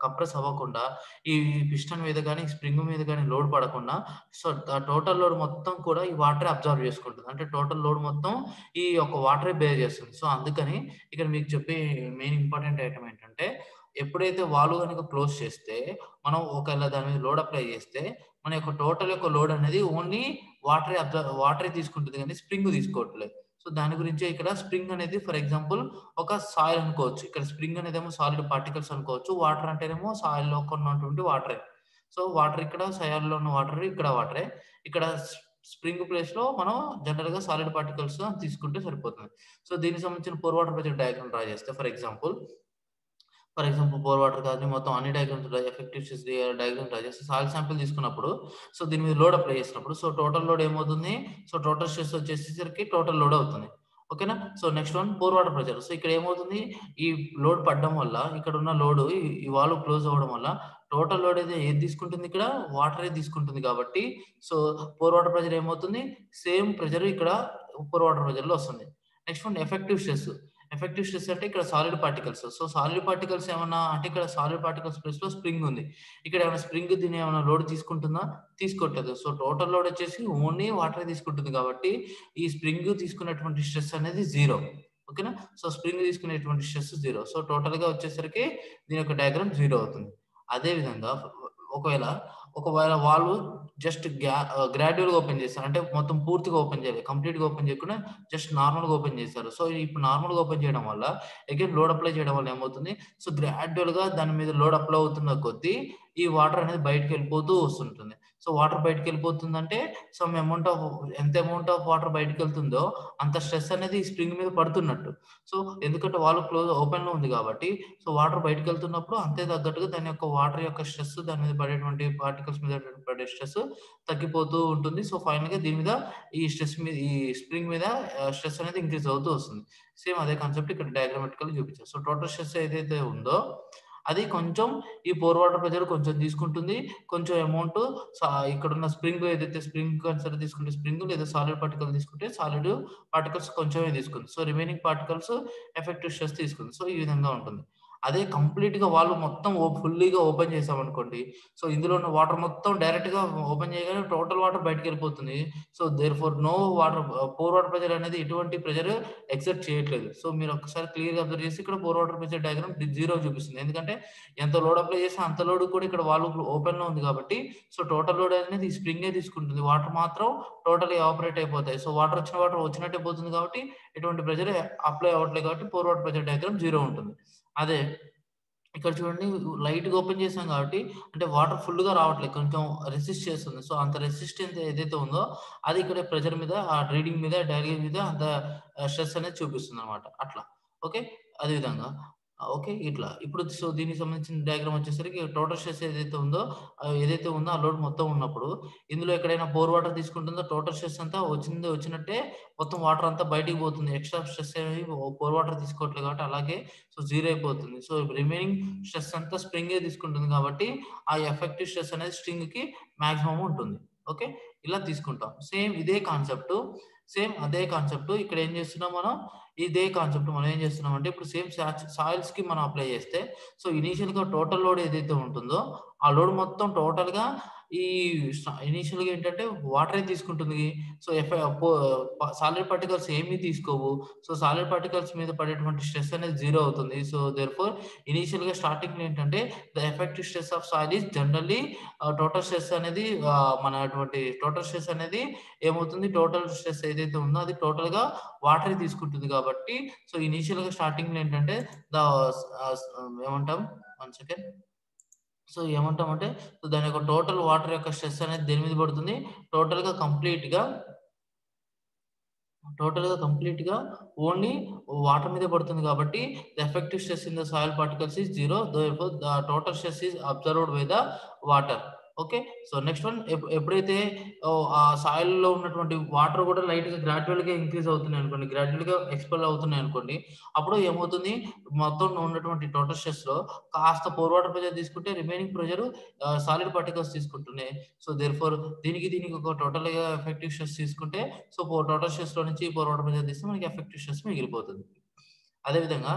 కంప్రెస్ అవ్వకుండా, ఈ పిస్టన్ మీద గాని, స్ప్రింగ్ మీద గాని లోడ్ పడకుండా, సో, టోటల్ లోడ్ మొత్తం కూడా ఈ వాటరే అబ్జార్బ్ చేసుకుంటుంది. అంటే టోటల్ లోడ్ మొత్తం ఈ యొక్క వాటరే బేర్ చేస్తుంది. సో, అందుకని ఇక్కడ మీకు చెప్పే మెయిన్ ఇంపార్టెంట్ ఐటెమ్ ఏంటంటే, ఎప్పుడైతే వాల్వ్ గనుక క్లోజ్ చేస్తే, మనం ఒకవేళ దాని మీద లోడ్ అప్లై చేస్తే, మన యొక్క టోటల్ యొక్క లోడ్ అనేది ఓన్లీ వాటరే తీసుకుంటుంది గానీ స్ప్రింగ్ తీసుకోవట్లేదు. సో, దాని గురించే ఇక్కడ స్ప్రింగ్ అనేది ఫర్ ఎగ్జాంపుల్ ఒక సాయిల్ అనుకోవచ్చు. ఇక్కడ స్ప్రింగ్ అనేదేమో సాలిడ్ పార్టికల్స్ అనుకోవచ్చు. వాటర్ అంటేనేమో సాయిల్‌లో ఉన్నటువంటి వాటరే. సో, వాటర్ ఇక్కడ సాయిల్‌లో ఉన్న వాటర్ ఇక్కడ వాటరే. ఇక్కడ స్ప్రింగ్ ప్లేస్‌లో మనం జనరల్‌గా సాలిడ్ పార్టికల్స్ తీసుకుంటే సరిపోతుంది. సో, దీనికి సంబంధించిన pore water pressure diagram draw చేస్తే బోర్ వాటర్ కానీ మొత్తం అన్ని diagrams effective stress diagram draw చేస్తే సాయిల్ శాంపిల్ తీసుకున్నప్పుడు సో, దీని మీద లోడ్ అప్లై చేసినప్పుడు సో, టోటల్ లోడ్ ఏమవుతుంది? సో, టోటల్ స్ట్రెస్ వచ్చేసేసరికి టోటల్ లోడ్ అవుతుంది. ఓకేనా? So, next one pore water pressure. So, ఇక్కడ ఏమవుతుంది? ఈ లోడ్ పడడం వల్ల ఇక్కడున్న లోడ్ ఈ వాల్వ్ క్లోజ్ అవ్వడం వల్ల టోటల్ లోడ్ అయితే ఏది తీసుకుంటుంది ఇక్కడ? వాటరే తీసుకుంటుంది కాబట్టి సో, పోర్ వాటర్ ప్రెషర్ ఏమవుతుంది? సేమ్ ప్రెషర్ ఇక్కడ పోర్ వాటర్ ప్రెషర్‌లో వస్తుంది. Next one effective stress. Effective stress అంటే ఇక్కడ solid particles. So, solid particles ఏమన్నా అంటే ఇక్కడ సాలిడ్ పార్టికల్స్ ప్లేస్‌లో స్ప్రింగ్ ఉంది. ఇక్కడ ఏమైనా స్ప్రింగ్ దీన్ని ఏమైనా లోడ్ తీసుకుంటుందా? తీసుకోవట్లేదు. సో, టోటల్ లోడ్ వచ్చేసి ఓన్లీ వాటరే తీసుకుంటుంది కాబట్టి, ఈ స్ప్రింగ్ తీసుకున్నటువంటి స్ట్రెస్ అనేది 0. ఓకేనా? సో, స్ప్రింగ్ తీసుకునేటువంటి స్ట్రెస్ 0. సో, టోటల్‌గా వచ్చేసరికి దీని యొక్క డయాగ్రామ్ 0 అవుతుంది. అదే విధంగా ఒకవేళ ఒకవేళ వాళ్ళు జస్ట్ గ్రాడ్యువల్‌గా ఓపెన్ చేస్తారు. అంటే మొత్తం పూర్తిగా ఓపెన్ చేయలేదు. కంప్లీట్‌గా ఓపెన్ చేయకుండా జస్ట్ నార్మల్‌గా ఓపెన్ చేశారు. సో, ఇప్పుడు నార్మల్‌గా ఓపెన్ చేయడం వల్ల అగైన్ లోడ్ అప్లై చేయడం వల్ల ఏమవుతుంది? సో, గ్రాడ్యువల్‌గా దాని మీద లోడ్ అప్లై అవుతున్న కొద్దీ ఈ వాటర్ అనేది బయటికెళ్ళిపోతూ వస్తుంటుంది. సో, వాటర్ బయటికెళ్ళిపోతుందంటే సమ్ అమౌంట్ ఆఫ్ ఎంత అమౌంట్ ఆఫ్ వాటర్ బయటికెళ్తుందో అంత స్ట్రెస్ అనేది ఈ స్ప్రింగ్ మీద పడుతున్నట్టు. సో, ఎందుకంటే వాల్వ్ ఓపెన్‌లో ఉంది కాబట్టి సో, వాటర్ బయటికెళ్తున్నప్పుడు అంతే తగ్గట్టుగా దాని యొక్క వాటర్ యొక్క స్ట్రెస్ దాని మీద పడేటువంటి పార్టికల్స్ మీద పడే స్ట్రెస్ తగ్గిపోతూ ఉంటుంది. సో, ఫైనల్‌గా దీని మీద ఈ స్ప్రింగ్ మీద స్ట్రెస్ అనేది ఇంక్రీజ్ అవుతూ వస్తుంది. సేమ్ అదే కాన్సెప్ట్ ఇక్కడ డయాగ్రమాటికల్‌గా చూపించారు. సో, టోటల్ స్ట్రెస్ ఏదైతే ఉందో అది కొంచెం ఈ పోర్ వాటర్ ప్రెషర్ కొంచెం తీసుకుంటుంది. కొంచెం అమౌంట్ ఇక్కడున్న స్ప్రింగ్ ఏదైతే స్ప్రింగ్ కన్సిడర్ తీసుకుంటే స్ప్రింగ్ లేదా సాలిడ్ పార్టికల్ తీసుకుంటే సాలిడ్ పార్టికల్స్ కొంచెమే తీసుకుంది. So, remaining particles effective stress తీసుకుంది. సో, ఈ విధంగా ఉంటుంది. అదే కంప్లీట్‌గా వాళ్ళు మొత్తం ఫుల్లీగా ఓపెన్ చేసామనుకోండి. సో, ఇందులో ఉన్న వాటర్ మొత్తం డైరెక్ట్‌గా ఓపెన్ చేయగానే టోటల్ వాటర్ బయటికెళ్ళిపోతుంది. So, therefore no water pore water pressure అనేది ఎటువంటి ప్రెషర్ ఎక్సర్ట్ చేయట్లేదు. సో, మీరు ఒక్కసారి క్లియర్‌గా అబ్జర్వ్ చేస్తే ఇక్కడ pore water pressure diagram zero చూపిస్తుంది. ఎందుకంటే ఎంత లోడ్ అప్లై చేసినా అంత లోడ్ కూడా ఇక్కడ వాల్వ్ ఓపెన్‌లో ఉంది కాబట్టి సో, టోటల్ లోడ్ అనేది ఈ స్ప్రింగే తీసుకుంటుంది. వాటర్ మాత్రం టోటల్లీ ఎవాపరేట్ అయిపోతాయి. సో, వాటర్ వచ్చినట్టే పోతుంది కాబట్టి ఎటువంటి ప్రెషర్ అప్లై అవ్వట్లేదు కాబట్టి pore water pressure diagram zero ఉంటుంది. అదే ఇక్కడ చూడండి లైట్‌గా ఓపెన్ చేసాం కాబట్టి అంటే వాటర్ ఫుల్‌గా రావట్లేదు. కొంచెం రెసిస్ట్ చేస్తుంది. సో, అంత రెసిస్టెన్స్ ఏదైతే ఉందో అది ఇక్కడ ప్రెషర్ మీద ఆ రీడింగ్ మీద డైలీ మీద అంత స్ట్రెస్ అనేది చూపిస్తుందన్నమాట. అట్లా. ఓకే. అదే విధంగా ఓకే. ఇట్లా. ఇప్పుడు సో, దీనికి సంబంధించిన డయాగ్రామ్ వచ్చేసరికి టోటల్ స్ట్రెస్ ఏదైతే ఉందో ఆ లోడ్ మొత్తం ఉన్నప్పుడు ఇందులో ఎక్కడైనా బోర్ వాటర్ తీసుకుంటుందో టోటల్ స్ట్రెస్ అంతా వచ్చినట్టే మొత్తం వాటర్ అంతా బయటికి పోతుంది. ఎక్స్‌ట్రా స్ట్రెస్ ఏమి బోర్ వాటర్ తీసుకోవట్లేదు కాబట్టి అలాగే సో, జీరో అయిపోతుంది. సో, రిమైనింగ్ స్ట్రెస్ అంతా స్ప్రింగే తీసుకుంటుంది కాబట్టి, ఆ ఎఫెక్టివ్ స్ట్రెస్ అనేది స్ట్రింగ్‌కి మాక్సిమం ఉంటుంది. ఓకే. ఇలా తీసుకుంటాం. సేమ్ అదే కాన్సెప్ట్ ఇక్కడ ఏం చేస్తున్నాం మనం, ఇదే కాన్సెప్ట్ మనం ఏం చేస్తున్నామంటే, ఇప్పుడు సేమ్ సాయిల్స్‌కి మనం అప్లై చేస్తే, సో, ఇనీషియల్‌గా టోటల్ లోడ్ ఏదైతే ఉంటుందో, ఆ లోడ్ మొత్తం టోటల్‌గా ఈ ఇనీషియల్‌గా ఏంటంటే వాటరే తీసుకుంటుంది. సో, ఎఫ పో సాలిడ్ పార్టికల్స్ ఏమీ తీసుకోవు. సో, సాలిడ్ పార్టికల్స్ మీద పడేటువంటి స్ట్రెస్ అనేది జీరో అవుతుంది. సో, దేర్‌ఫోర్ ఇనీషియల్‌గా స్టార్టింగ్‌లో ఏంటంటే the effective stress of soil is generally total stress అనేది టోటల్ స్ట్రెస్ అనేది ఏమవుతుంది? టోటల్ స్ట్రెస్ ఏదైతే ఉందో అది టోటల్‌గా వాటరే తీసుకుంటుంది కాబట్టి సో, ఇనీషియల్‌గా స్టార్టింగ్‌లో ఏంటంటే ద ఏమంటాం? One second. సో, ఏమంటామంటే సో, దాని యొక్క టోటల్ వాటర్ యొక్క స్ట్రెస్ అనేది దేని మీద పడుతుంది? టోటల్‌గా కంప్లీట్‌గా ఓన్లీ వాటర్ మీదే పడుతుంది కాబట్టి the effective stress in the soil particles is 0. Therefore the total stress is observed by the water. Okay. So, next one ఎప్పుడైతే ఆ సాయిల్‌లో ఉన్నటువంటి వాటర్ కూడా లైట్‌గా గ్రాడ్యుయల్‌గా ఇంక్రీజ్ అవుతున్నాయనుకోండి, గ్రాడ్యుయల్‌గా ఎక్స్‌పెల్ అవుతున్నాయనుకోండి, అప్పుడు ఏమవుతుంది? మొత్తం ఉన్నటువంటి టోటల్ స్ట్రెస్‌లో కాస్త పోర్ వాటర్ ప్రెషర్ తీసుకుంటే రిమైనింగ్ ప్రెషర్ సాలిడ్ పార్టికల్స్ తీసుకుంటున్నాయి. సో, దేర్‌ఫోర్ దీనికి ఒక టోటల్‌గా ఎఫెక్టివ్ స్ట్రెస్ తీసుకుంటే సో, టోటల్ స్ట్రెస్‌లో నుంచి పోర్ వాటర్ ప్రెషర్ తీస్తే మనకి ఎఫెక్టివ్ స్ట్రెస్ మిగిలిపోతుంది. అదే విధంగా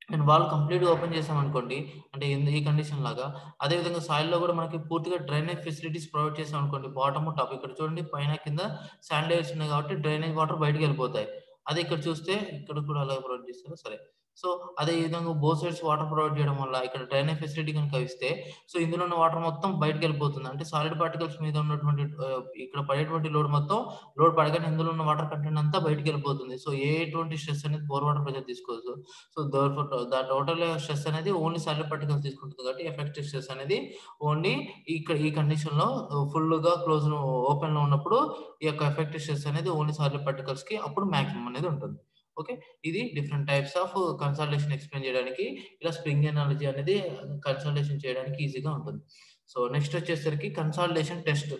నేను వాల్వ్ కంప్లీట్‌గా ఓపెన్ చేసామనుకోండి, అంటే ఈ కండిషన్ లాగా, అదే విధంగా సాయిల్‌లో కూడా మనకి పూర్తిగా డ్రైనేజ్ ఫెసిలిటీస్ ప్రొవైడ్ చేసామనుకోండి, బాటమ్, టాప్ ఇక్కడ చూడండి పైన, కింద శాండ్ లేయర్స్ ఉన్నాయి కాబట్టి డ్రైనేజ్ వాటర్ బయటికెళ్ళిపోతాయి. అదే ఇక్కడ చూస్తే ఇక్కడ కూడా అలాగే ప్రొవైడ్ చేస్తారు. సరే. సో, అదే ఈ విధంగా బోత్ సైడ్స్ వాటర్ ప్రొవైడ్ చేయడం వల్ల ఇక్కడ డ్రైనేజ్ ఫెసిలిటీ గనుక ఇస్తే, సో, ఇందులో ఉన్న వాటర్ మొత్తం బయటికెళ్ళిపోతుంది. అంటే సాలిడ్ పార్టికల్స్ మీద ఉన్నటువంటి ఇక్కడ పడేటువంటి లోడ్ పడగానే ఇందులో ఉన్న వాటర్ కంటెంట్ అంతా బయటికెళ్ళిపోతుంది. సో, ఎటువంటి స్ట్రెస్ అనేది బోర్ వాటర్ ప్రెషర్ తీసుకోదు. So, therefore the total stress అనేది ఓన్లీ సాలిడ్ పార్టికల్స్ తీసుకుంటుంది కాబట్టి ఎఫెక్టివ్ స్ట్రెస్ అనేది ఓన్లీ ఈ కండిషన్‌లో ఫుల్‌గా ఓపెన్‌లో ఉన్నప్పుడు ఈ యొక్క ఎఫెక్టివ్ స్ట్రెస్ అనేది ఓన్లీ సాలిడ్ పార్టికల్స్‌కి అప్పుడు మాక్సిమం అనేది ఉంటుంది. ఓకే. ఇది different types of consolidation explain చేయడానికి ఇలా స్ప్రింగ్ అనాలజీ అనేది కన్సాలిడేషన్ చేయడానికి ఈజీగా ఉంటుంది. సో, నెక్స్ట్ వచ్చేసరికి కన్సాలిడేషన్ టెస్ట్.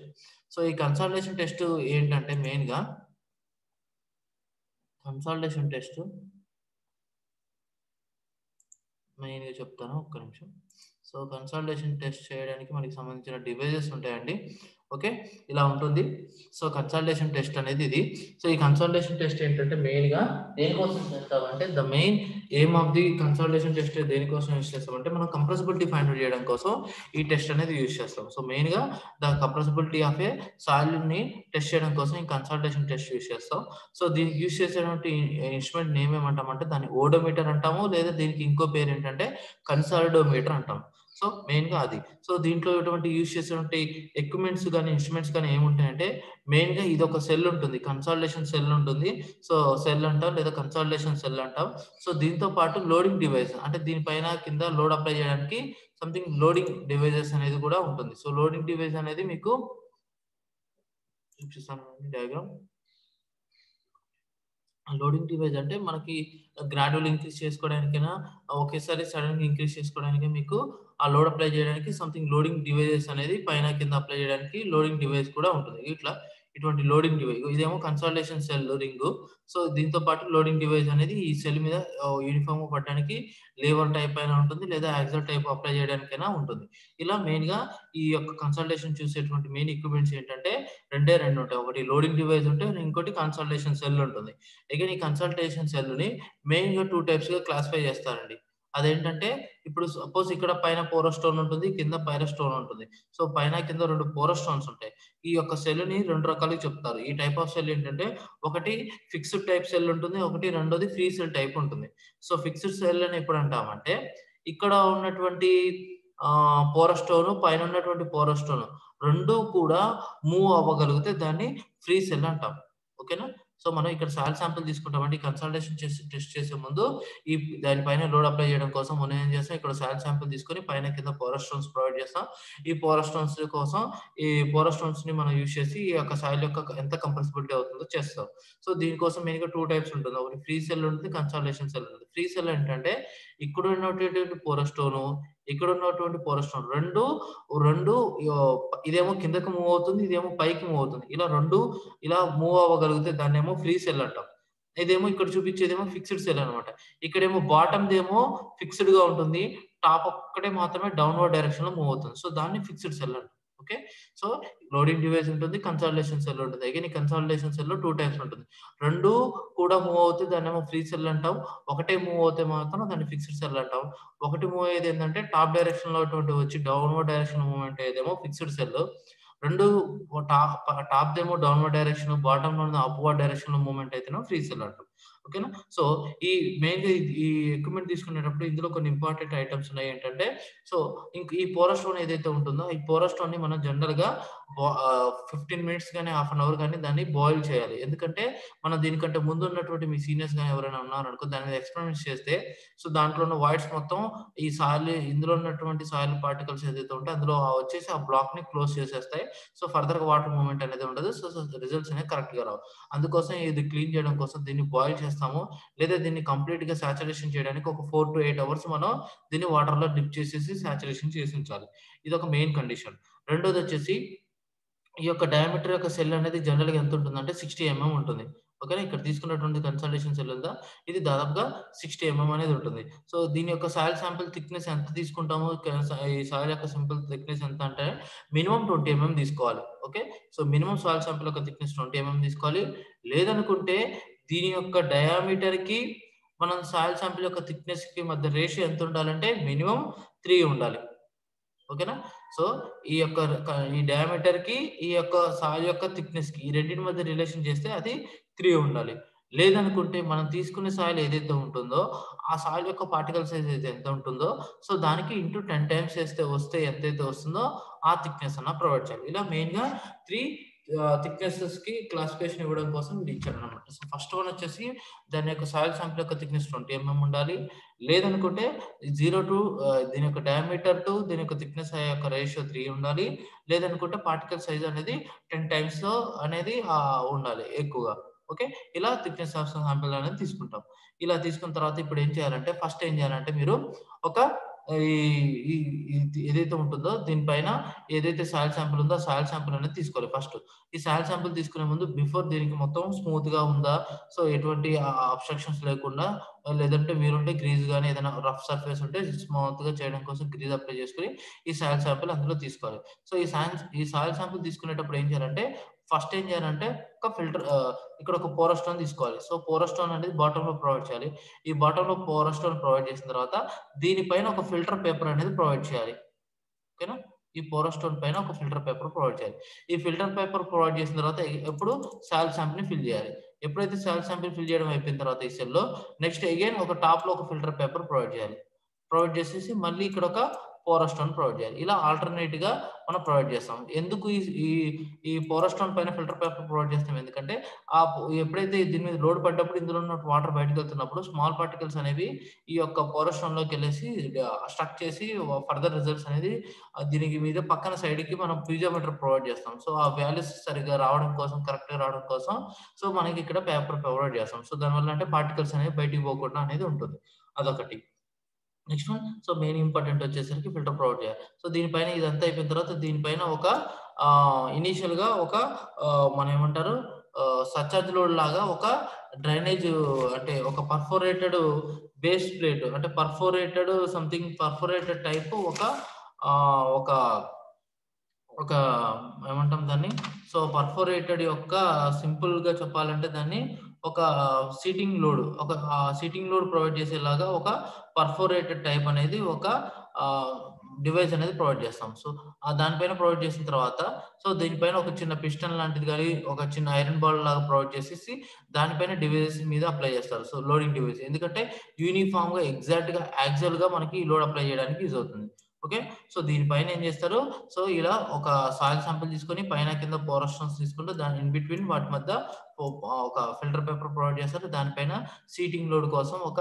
సో, ఈ కన్సాలిడేషన్ టెస్ట్ ఏంటంటే మెయిన్‌గా కన్సాలిడేషన్ టెస్ట్ మెయిన్‌గా చెప్తాను. ఒక్క నిమిషం. సో, కన్సాలిడేషన్ టెస్ట్ చేయడానికి మనకి సంబంధించిన డివైజెస్ ఉంటాయండి. ఓకే. ఇలా ఉంటుంది. సో, కన్సాలిడేషన్ టెస్ట్ అనేది ఇది. సో, ఈ కన్సాలిడేషన్ టెస్ట్ ఏంటంటే మెయిన్‌గా దేనికోసం చేస్తామంటే the main aim of the consolidation test దేనికోసం యూజ్ చేస్తామంటే మనం కంప్రెసిబిలిటీ ఫైండ్ ఔట్ చేయడం కోసం ఈ టెస్ట్ అనేది యూజ్ చేస్తాం. సో, మెయిన్‌గా ద కంప్రెసిబిలిటీ ఆఫ్ ఏ సాయిల్‌ని టెస్ట్ చేయడం కోసం ఈ కన్సాలిడేషన్ టెస్ట్ యూజ్ చేస్తాం. సో, దీనికి యూజ్ చేసేటువంటి ఇన్‌స్ట్రుమెంట్ నేమ్ ఏమంటామంటే దాన్ని ఓడోమీటర్ అంటాము. లేదా దీనికి ఇంకో పేరేంటంటే కన్సాలిడోమీటర్ అంటాం. సో మెయిన్‌గా అది. సో దీంట్లో ఎటువంటి యూజ్ చేసేటువంటి ఎక్విప్‌మెంట్స్ గాని, ఇన్‌స్ట్రుమెంట్స్ గాని ఏముంటాయంటే మెయిన్‌గా ఇదొక సెల్ ఉంటుంది. కన్సాలిడేషన్ సెల్ ఉంటుంది. సో సెల్ అంటాం లేదా కన్సాలిడేషన్ సెల్ అంటాం. సో దీంతో పాటు లోడింగ్ డివైస్ అంటే దీనిపైన కింద లోడ్ అప్లై చేయడానికి సంథింగ్ లోడింగ్ డివైసెస్ అనేది కూడా ఉంటుంది. సో లోడింగ్ డివైస్ అనేది మీకు చూపిస్తాను డయాగ్రామ్. లోడింగ్ డివైస్ అంటే మనకి గ్రాడ్యువల్ ఇంక్రీజ్ చేసుకోవడానికైనా ఒకేసారి సడెన్‌గా ఇంక్రీజ్ చేసుకోవడానికి మీకు ఆ లోడ్ అప్లై చేయడానికి సంథింగ్ లోడింగ్ డివైసెస్ అనేది పైన కింద అప్లై చేయడానికి లోడింగ్ డివైస్ కూడా ఉంటుంది. ఇటువంటి లోడింగ్ డివైస్ ఇదేమో కన్సాలిడేషన్ సెల్ రింగు. సో దీంతో పాటు లోడింగ్ డివైస్ అనేది ఈ సెల్ మీద యూనిఫార్మ్‌గా పడడానికి లీవర్ టైప్ అయినా ఉంటుంది లేదా యాక్సిల్ టైప్ అప్లై చేయడానికైనా ఉంటుంది. ఇలా మెయిన్‌గా ఈ యొక్క కన్సల్టేషన్ చూసేటువంటి మెయిన్ ఎక్విప్‌మెంట్స్ ఏంటంటే రెండే 2 ఉంటాయి. ఒకటి లోడింగ్ డివైస్ ఉంటే ఇంకోటి కన్సల్టేషన్ సెల్ ఉంటుంది. అగైన్ ఈ కన్సల్టేషన్ సెల్‌ని మెయిన్‌గా 2 టైప్స్‌గా క్లాసిఫై చేస్తారండి. అదేంటంటే ఇప్పుడు సపోజ్ ఇక్కడ పైన పోరస్ స్టోన్ ఉంటుంది. కింద పైరస్ స్టోన్ ఉంటుంది. సో పైన కింద 2 పోరస్ స్టోన్స్ ఉంటాయి. ఈ యొక్క సెల్‌ని 2 రకాలుగా చెప్తారు. ఈ టైప్ ఆఫ్ సెల్ ఏంటంటే ఒకటి ఫిక్స్డ్ టైప్ సెల్ ఉంటుంది. రెండోది ఫ్రీ సెల్ టైప్ ఉంటుంది. సో ఫిక్స్డ్ సెల్ అని ఎప్పుడు అంటామంటే ఇక్కడ ఉన్నటువంటి పోరస్ స్టోన్ పైన ఉన్నటువంటి పోరస్ స్టోన్ 2 కూడా మూవ్ అవ్వగలిగితే దాన్ని ఫ్రీ సెల్ అంటాం. ఓకేనా? సో మనం ఇక్కడ సాయిల్ శాంపిల్ తీసుకుంటామండి. కన్సల్టేషన్ చేసి టెస్ట్ చేసే ముందు దాని పైన లోడ్ అప్లై చేయడం కోసం మనం ఏం చేస్తాం ఇక్కడ సాయిల్ శాంపిల్ తీసుకొని పైన కింద పోరస్ స్టోన్స్ ప్రొవైడ్ చేస్తాం. ఈ పోరస్ స్టోన్స్ కోసం ఈ పోరస్ స్టోన్స్‌ని మనం యూజ్ చేసి ఈ యొక్క సాయిల్ యొక్క ఎంత కంప్రెసిబిలిటీ అవుతుందో చేస్తాం. సో దీనికోసం మెయిన్‌గా 2 టైప్స్ ఉంటుంది. ఒకటి ఫ్రీ సెల్ ఉంటుంది. కన్సల్టేషన్ సెల్ ఉంటుంది. ఫ్రీ సెల్ ఏంటంటే ఇక్కడ ఉన్నటువంటి పోరస్ స్టోను, ఇక్కడ ఉన్నటువంటి పోరస్ స్టోన్ 2 ఇదేమో కిందకి మూవ్ అవుతుంది. ఇదేమో పైకి మూవ్ అవుతుంది. ఇలా మూవ్ అవ్వగలిగితే దాన్నేమో ఫ్రీ సెల్ అంటాం. ఇదేమో ఇక్కడ చూపించేదేమో ఫిక్స్డ్ సెల్ అన్నమాట. ఇక్కడేమో బాటమ్‌దేమో ఫిక్స్డ్‌గా ఉంటుంది. టాప్ ఒక్కటే మాత్రమే డౌన్‌వర్డ్ డైరెక్షన్‌లో మూవ్ అవుతుంది. సో దాన్ని ఫిక్స్డ్ సెల్ అంటాం. ఓకే. సో లోడింగ్ డివైస్ ఉంటుంది. కన్సాలిడేషన్ సెల్ ఉంటుంది. అగైన్ ఈ కన్సాలిడేషన్ సెల్‌లో 2 టైప్స్ ఉంటుంది. 2 కూడా మూవ్ అవుతే దాన్నేమో ఫ్రీ సెల్ అంటాం. ఒకటే మూవ్ అవుతే మాత్రం దాన్ని ఫిక్స్డ్ సెల్ అంటాం. ఒకటి మూవ్ అయ్యేది ఏందంటే టాప్ డైరెక్షన్‌లో అటువంటి వచ్చి డౌన్‌వర్డ్ డైరెక్షన్ మూవ్‌మెంట్ అయ్యేదేమో ఫిక్స్డ్ సెల్. 2 టాప్‌దేమో డౌన్‌వర్డ్ డైరెక్షన్, బాటమ్‌లోది అప్‌వర్డ్ డైరెక్షన్‌లో మూవ్‌మెంట్ అయితేనేమో ఫ్రీ సెల్ అంటాం. ఓకేనా? సో, ఈ మెయిన్‌గా ఈ ఎక్విప్‌మెంట్ తీసుకునేటప్పుడు ఇందులో కొన్ని ఇంపార్టెంట్ ఐటెమ్స్ ఉన్నాయి ఏంటంటే, సో, ఈ పోరస్ స్టోన్ ఏదైతే ఉంటుందో, ఈ పోరస్ స్టోన్‌ని మనం జనరల్‌గా 15 మినిట్స్ గాని, హాఫ్ అన్ అవర్ గాని దాన్ని బాయిల్ చేయాలి. ఎందుకంటే, మనం దీనికంటే ముందు ఉన్నటువంటి మీ సీనియర్స్ గాని ఎవరైనా ఉన్నారనుకో, దాని మీద ఎక్స్‌పెరిమెంట్స్ చేస్తే, సో, దాంట్లో ఉన్న వాయిడ్స్ మొత్తం ఈ ఇందులో ఉన్నటువంటి సాయిల్ పార్టికల్స్ ఏదైతే ఉంటే అందులో వచ్చేసి ఆ బ్లాక్‌ని క్లోజ్ చేసేస్తాయి. సో, ఫర్దర్‌గా వాటర్ మూవ్‌మెంట్ అనేది ఉండదు. రిజల్ట్స్ అనేవి కరెక్ట్‌గా రావు. అందుకోసం ఇది క్లీన్ చేయడం కోసం దీన్ని బాయిల్ చేస్తాము. లేదా దీన్ని కంప్లీట్‌గా సాచురేషన్ చేయడానికి ఒక 4-8 అవర్స్ మనం దీన్ని వాటర్‌లో డిప్ చేసేసి సాచురేషన్ చేసి ఉంచాలి. ఇదొక మెయిన్ కండిషన్. రెండోదొచ్చేసి ఈ యొక్క డయామీటర్ యొక్క సెల్ అనేది జనరల్‌గా ఎంత ఉంటుందంటే 60 ఉంటుంది. ఓకేనా? ఇక్కడ తీసుకున్నటువంటి కన్సల్టేషన్ సెల్ ఉందా, ఇది దాదాపుగా 60 అనేది ఉంటుంది. సో, దీని యొక్క సాయిల్ శాంపిల్ థిక్‌నెస్ ఎంత తీసుకుంటాము? ఈ సాయిల్ యొక్క సింపుల్ థిక్‌నెస్ ఎంత అంటే మినిమమ్ 20 తీసుకోవాలి. Okay. So, minimum soil sample యొక్క థిక్‌నెస్ 20 తీసుకోవాలి. లేదనుకుంటే దీని యొక్క డయామీటర్‌కి మనం సాయిల్ శాంపిల్ యొక్క థిక్‌నెస్‌కి మధ్య రేషియో ఎంత ఉండాలంటే మినిమమ్ 3 ఉండాలి. ఓకేనా? సో, ఈ యొక్క ఈ డయామీటర్‌కి, ఈ యొక్క సాయిల్ యొక్క థిక్‌నెస్‌కి ఈ రెండిటి మధ్య రిలేషన్ చేస్తే అది 3 ఉండాలి. లేదనుకుంటే మనం తీసుకునే సాయిల్ ఏదైతే ఉంటుందో, ఆ సాయిల్ యొక్క పార్టికల్ సైజ్ అయితే ఎంత ఉంటుందో, సో, దానికి ఇంటూ 10 టైమ్స్ వస్తే ఎంతైతే వస్తుందో ఆ థిక్‌నెస్ అన్న ప్రొవైడ్ చేయాలి. ఇలా మెయిన్‌గా 3 థిక్‌నెసెస్‌కి క్లాసిఫికేషన్ ఇవ్వడం కోసం ఇది ఇచ్చారన్నమాట. సో, ఫస్ట్ వన్ వచ్చేసి దాని యొక్క సాయిల్ శాంపిల్ యొక్క థిక్‌నెస్ 20 ఉండాలి. లేదనుకుంటే 0 టు దీని యొక్క డయామీటర్ టు దీని యొక్క థిక్‌నెస్ యొక్క రేషియో 3 ఉండాలి. లేదనుకుంటే పార్టికల్ సైజ్ అనేది 10 టైమ్స్‌లో అనేది ఉండాలి ఎక్కువగా. ఓకే. ఇలా థిక్‌నెస్ ఆఫ్ శాంపిల్ అనేది తీసుకుంటాం. ఇలా తీసుకున్న తర్వాత ఇప్పుడు ఏం చేయాలంటే ఫస్ట్ ఏం చేయాలంటే మీరు ఒక ఈ ఈ ఇది ఏదైతే ఉంటుందో దీనిపైన ఏదైతే సాయిల్ శాంపిల్ ఉందో ఆ సాయిల్ శాంపిల్ అనేది తీసుకోవాలి ఫస్ట్. ఈ సాయిల్ శాంపిల్ తీసుకునే ముందు బిఫోర్ దీనికి మొత్తం స్మూత్‌గా ఉందా? సో, ఎటువంటి అబ్‌స్ట్రక్షన్స్ లేకుండా లేదంటే మీరుంటే గ్రీజ్ గాని ఏదైనా రఫ్ సర్ఫేస్ ఉంటే స్మూత్‌గా చేయడం కోసం గ్రీజ్ అప్లై చేసుకొని ఈ సాయిల్ శాంపిల్ అందులో తీసుకోవాలి. సో, ఈ సాయిల్ శాంపిల్ తీసుకునేటప్పుడు ఏం చేయాలంటే ఫస్ట్ ఏం చేయాలంటే ఒక ఇక్కడ ఒక పోరస్ స్టోన్ తీసుకోవాలి. సో, పోరస్ స్టోన్ అనేది బాటమ్‌లో ప్రొవైడ్ చేయాలి. ఈ బాటమ్‌లో పోరస్ స్టోన్ ప్రొవైడ్ చేసిన తర్వాత దీనిపైన ఒక ఫిల్టర్ పేపర్ అనేది ప్రొవైడ్ చేయాలి. ఓకేనా? ఈ పోరస్ స్టోన్ పైన ఒక ఫిల్టర్ పేపర్ ప్రొవైడ్ చేయాలి. ఈ ఫిల్టర్ పేపర్ ప్రొవైడ్ చేసిన తర్వాత ఎప్పుడు సాయిల్ శాంపిల్‌ని ఫిల్ చేయాలి. ఎప్పుడైతే సాయిల్ శాంపిల్ ఫిల్ చేయడం అయిపోయిన తర్వాత ఈ సెల్‌లో నెక్స్ట్ అగైన్ ఒక టాప్‌లో ఒక ఫిల్టర్ పేపర్ ప్రొవైడ్ చేయాలి. ప్రొవైడ్ చేసేసి మళ్ళీ ఇక్కడ ఒక పోరస్ స్టోన్ ప్రొవైడ్ చేయాలి. ఇలా ఆల్టర్‌నేట్‌గా మనం ప్రొవైడ్ చేస్తాం. ఎందుకు ఈ ఈ ఈ పోరస్ స్టోన్ పైన ఫిల్టర్ పేపర్ ప్రొవైడ్ చేస్తాం ఎందుకంటే ఎప్పుడైతే దీని మీద లోడ్ పడ్డప్పుడు ఇందులో ఉన్న వాటర్ బయటకెళ్తున్నప్పుడు స్మాల్ పార్టికల్స్ అనేవి ఈ యొక్క పోరస్ స్టోన్‌లోకెళ్ళేసి స్ట్రక్ చేసి ఫర్దర్ రిజల్ట్స్ అనేది దీనికి మీద పక్కన సైడ్‌కి మనం పీజోమీటర్ ప్రొవైడ్ చేస్తాం. సో, ఆ వాల్యూస్ సరిగ్గా రావడం కోసం, కరెక్ట్‌గా రావడం కోసం సో, మనకి ఇక్కడ పేపర్ ప్రొవైడ్ చేస్తాం. సో, దానివల్ల అంటే పార్టికల్స్ అనేవి బయటికి పోకుండా అనేది ఉంటుంది. అదొకటి. Next one so, main important వచ్చేసరికి ఫిల్టర్ ప్రొవైడ్ చేయాలి. సో, దీనిపైన ఇదంతా అయిపోయిన తర్వాత దీనిపైన ఒక ఇనీషియల్‌గా ఒక మనం ఏమంటారు సర్చార్జ్ లోడ్ లాగా ఒక డ్రైనేజ్ అంటే ఒక పర్ఫోరేటెడ్ బేస్ ప్లేట్ అంటే పర్ఫోరేటెడ్ సంథింగ్ పర్ఫోరేటెడ్ టైప్ ఒక ఒక ఏమంటాం దాన్ని? సో, పర్ఫోరేటెడ్ యొక్క సింపుల్‌గా చెప్పాలంటే దాన్ని ఒక సీటింగ్ లోడ్ ప్రొవైడ్ చేసేలాగా ఒక పర్ఫోరేటెడ్ టైప్ అనేది ఒక ఆహ్, డివైస్ అనేది ప్రొవైడ్ చేస్తాం. సో, దానిపైన ప్రొవైడ్ చేసిన తర్వాత సో, దీనిపైన ఒక చిన్న పిస్టన్ లాంటిది గాని, ఒక చిన్న ఐరన్ బాల్ లాగా ప్రొవైడ్ చేసేసి దానిపైన డివైసెస్ మీద అప్లై చేస్తారు. So, loading device. ఎందుకంటే యూనిఫార్మ్‌గా ఎగ్జాక్ట్‌గా యాక్చువల్‌గా మనకి లోడ్ అప్లై చేయడానికి యూజ్ అవుతుంది. ఓకే. సో, దీనిపైన ఏం చేస్తారు? సో, ఇలా ఒక సాయిల్ శాంపిల్ తీసుకొని పైన కింద పోరస్ స్టోన్స్ తీసుకుంటూ దాని ఇన్ బిట్వీన్ వాటి మధ్య ఒక ఫిల్టర్ పేపర్ ప్రొవైడ్ చేస్తారు. దానిపైన సీటింగ్ లోడ్ కోసం ఒక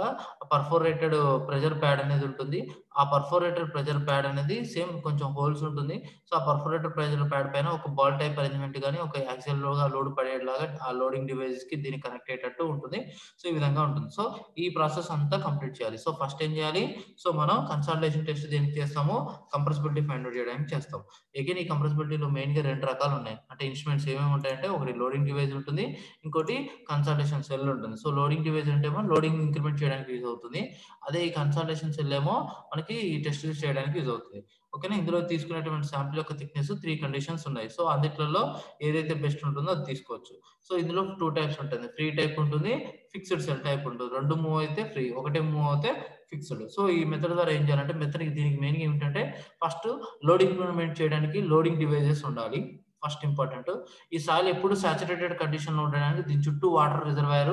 పర్ఫోరేటెడ్ ప్రెషర్ ప్యాడ్ అనేది ఉంటుంది. ఆ పర్ఫోరేటెడ్ ప్రెషర్ ప్యాడ్ అనేది సేమ్ కొంచెం హోల్స్ ఉంటుంది. సో, ఆ పర్ఫోరేటెడ్ ప్రెషర్ ప్యాడ్ పైన ఒక బాల్ టైప్ అరేంజ్‌మెంట్ గాని, ఒక యాక్సియల్‌గా లోడ్ పడేలాగా ఆ లోడింగ్ డివైస్‌కి దీనికి కనెక్ట్ అయ్యేటట్టు ఉంటుంది. సో, ఈ విధంగా ఉంటుంది. సో, ఈ ప్రాసెస్ అంతా కంప్లీట్ చేయాలి. సో, ఫస్ట్ ఏం చేయాలి? సో, మనం కన్సాలిడేషన్ టెస్ట్ దేనికి చేస్తాము? కంప్రెసిబిలిటీ ఫైండ్ ఔట్ చేయడానికి చేస్తాం. అగైన్ ఈ కంప్రెసిబిలిటీలో మెయిన్‌గా 2 రకాలున్నాయి. అంటే ఇన్‌స్ట్రుమెంట్స్ ఏమేమి ఉంటాయంటే ఒకటి లోడింగ్ డివైస్ ఉంటుంది. ఇంకోటి కన్సాలిడేషన్ సెల్ ఉంటుంది. సో, లోడింగ్ డివైస్ అంటేమో లోడింగ్ ఇంక్రిమెంట్ చేయడానికి యూజ్ అవుతుంది. అదే ఈ కన్సాలిడేషన్ సెల్ ఏమో మనకి ఈ టెస్ట్ చేయడానికి యూజ్ అవుతుంది. ఓకేనా? ఇందులో తీసుకునేటువంటి శాంపిల్ యొక్క థిక్‌నెస్ 3 కండిషన్స్ ఉన్నాయి. సో, అన్నిట్లలో ఏదైతే బెస్ట్ ఉంటుందో అది తీసుకోవచ్చు. సో, ఇందులో 2 టైప్స్ ఉంటుంది. ఫ్రీ టైప్ ఉంటుంది. ఫిక్స్డ్ సెల్ టైప్ ఉంటుంది. 2 మూవ్ అయితే ఫ్రీ. ఒకటే మూవ్ అయితే ఫిక్స్డ్. సో, ఈ మెథడ్ ద్వారా ఏం చేయాలంటే దీనికి మెయిన్‌గా ఏమిటంటే ఫస్ట్ లోడ్ ఇంప్లిమెంట్ చేయడానికి లోడింగ్ డివైసెస్ ఉండాలి. First important. ఈ సాయిల్ ఎప్పుడు సాచురేటెడ్ కండిషన్‌లో ఉండడానికి దీని చుట్టూ వాటర్ రిజర్వాయర్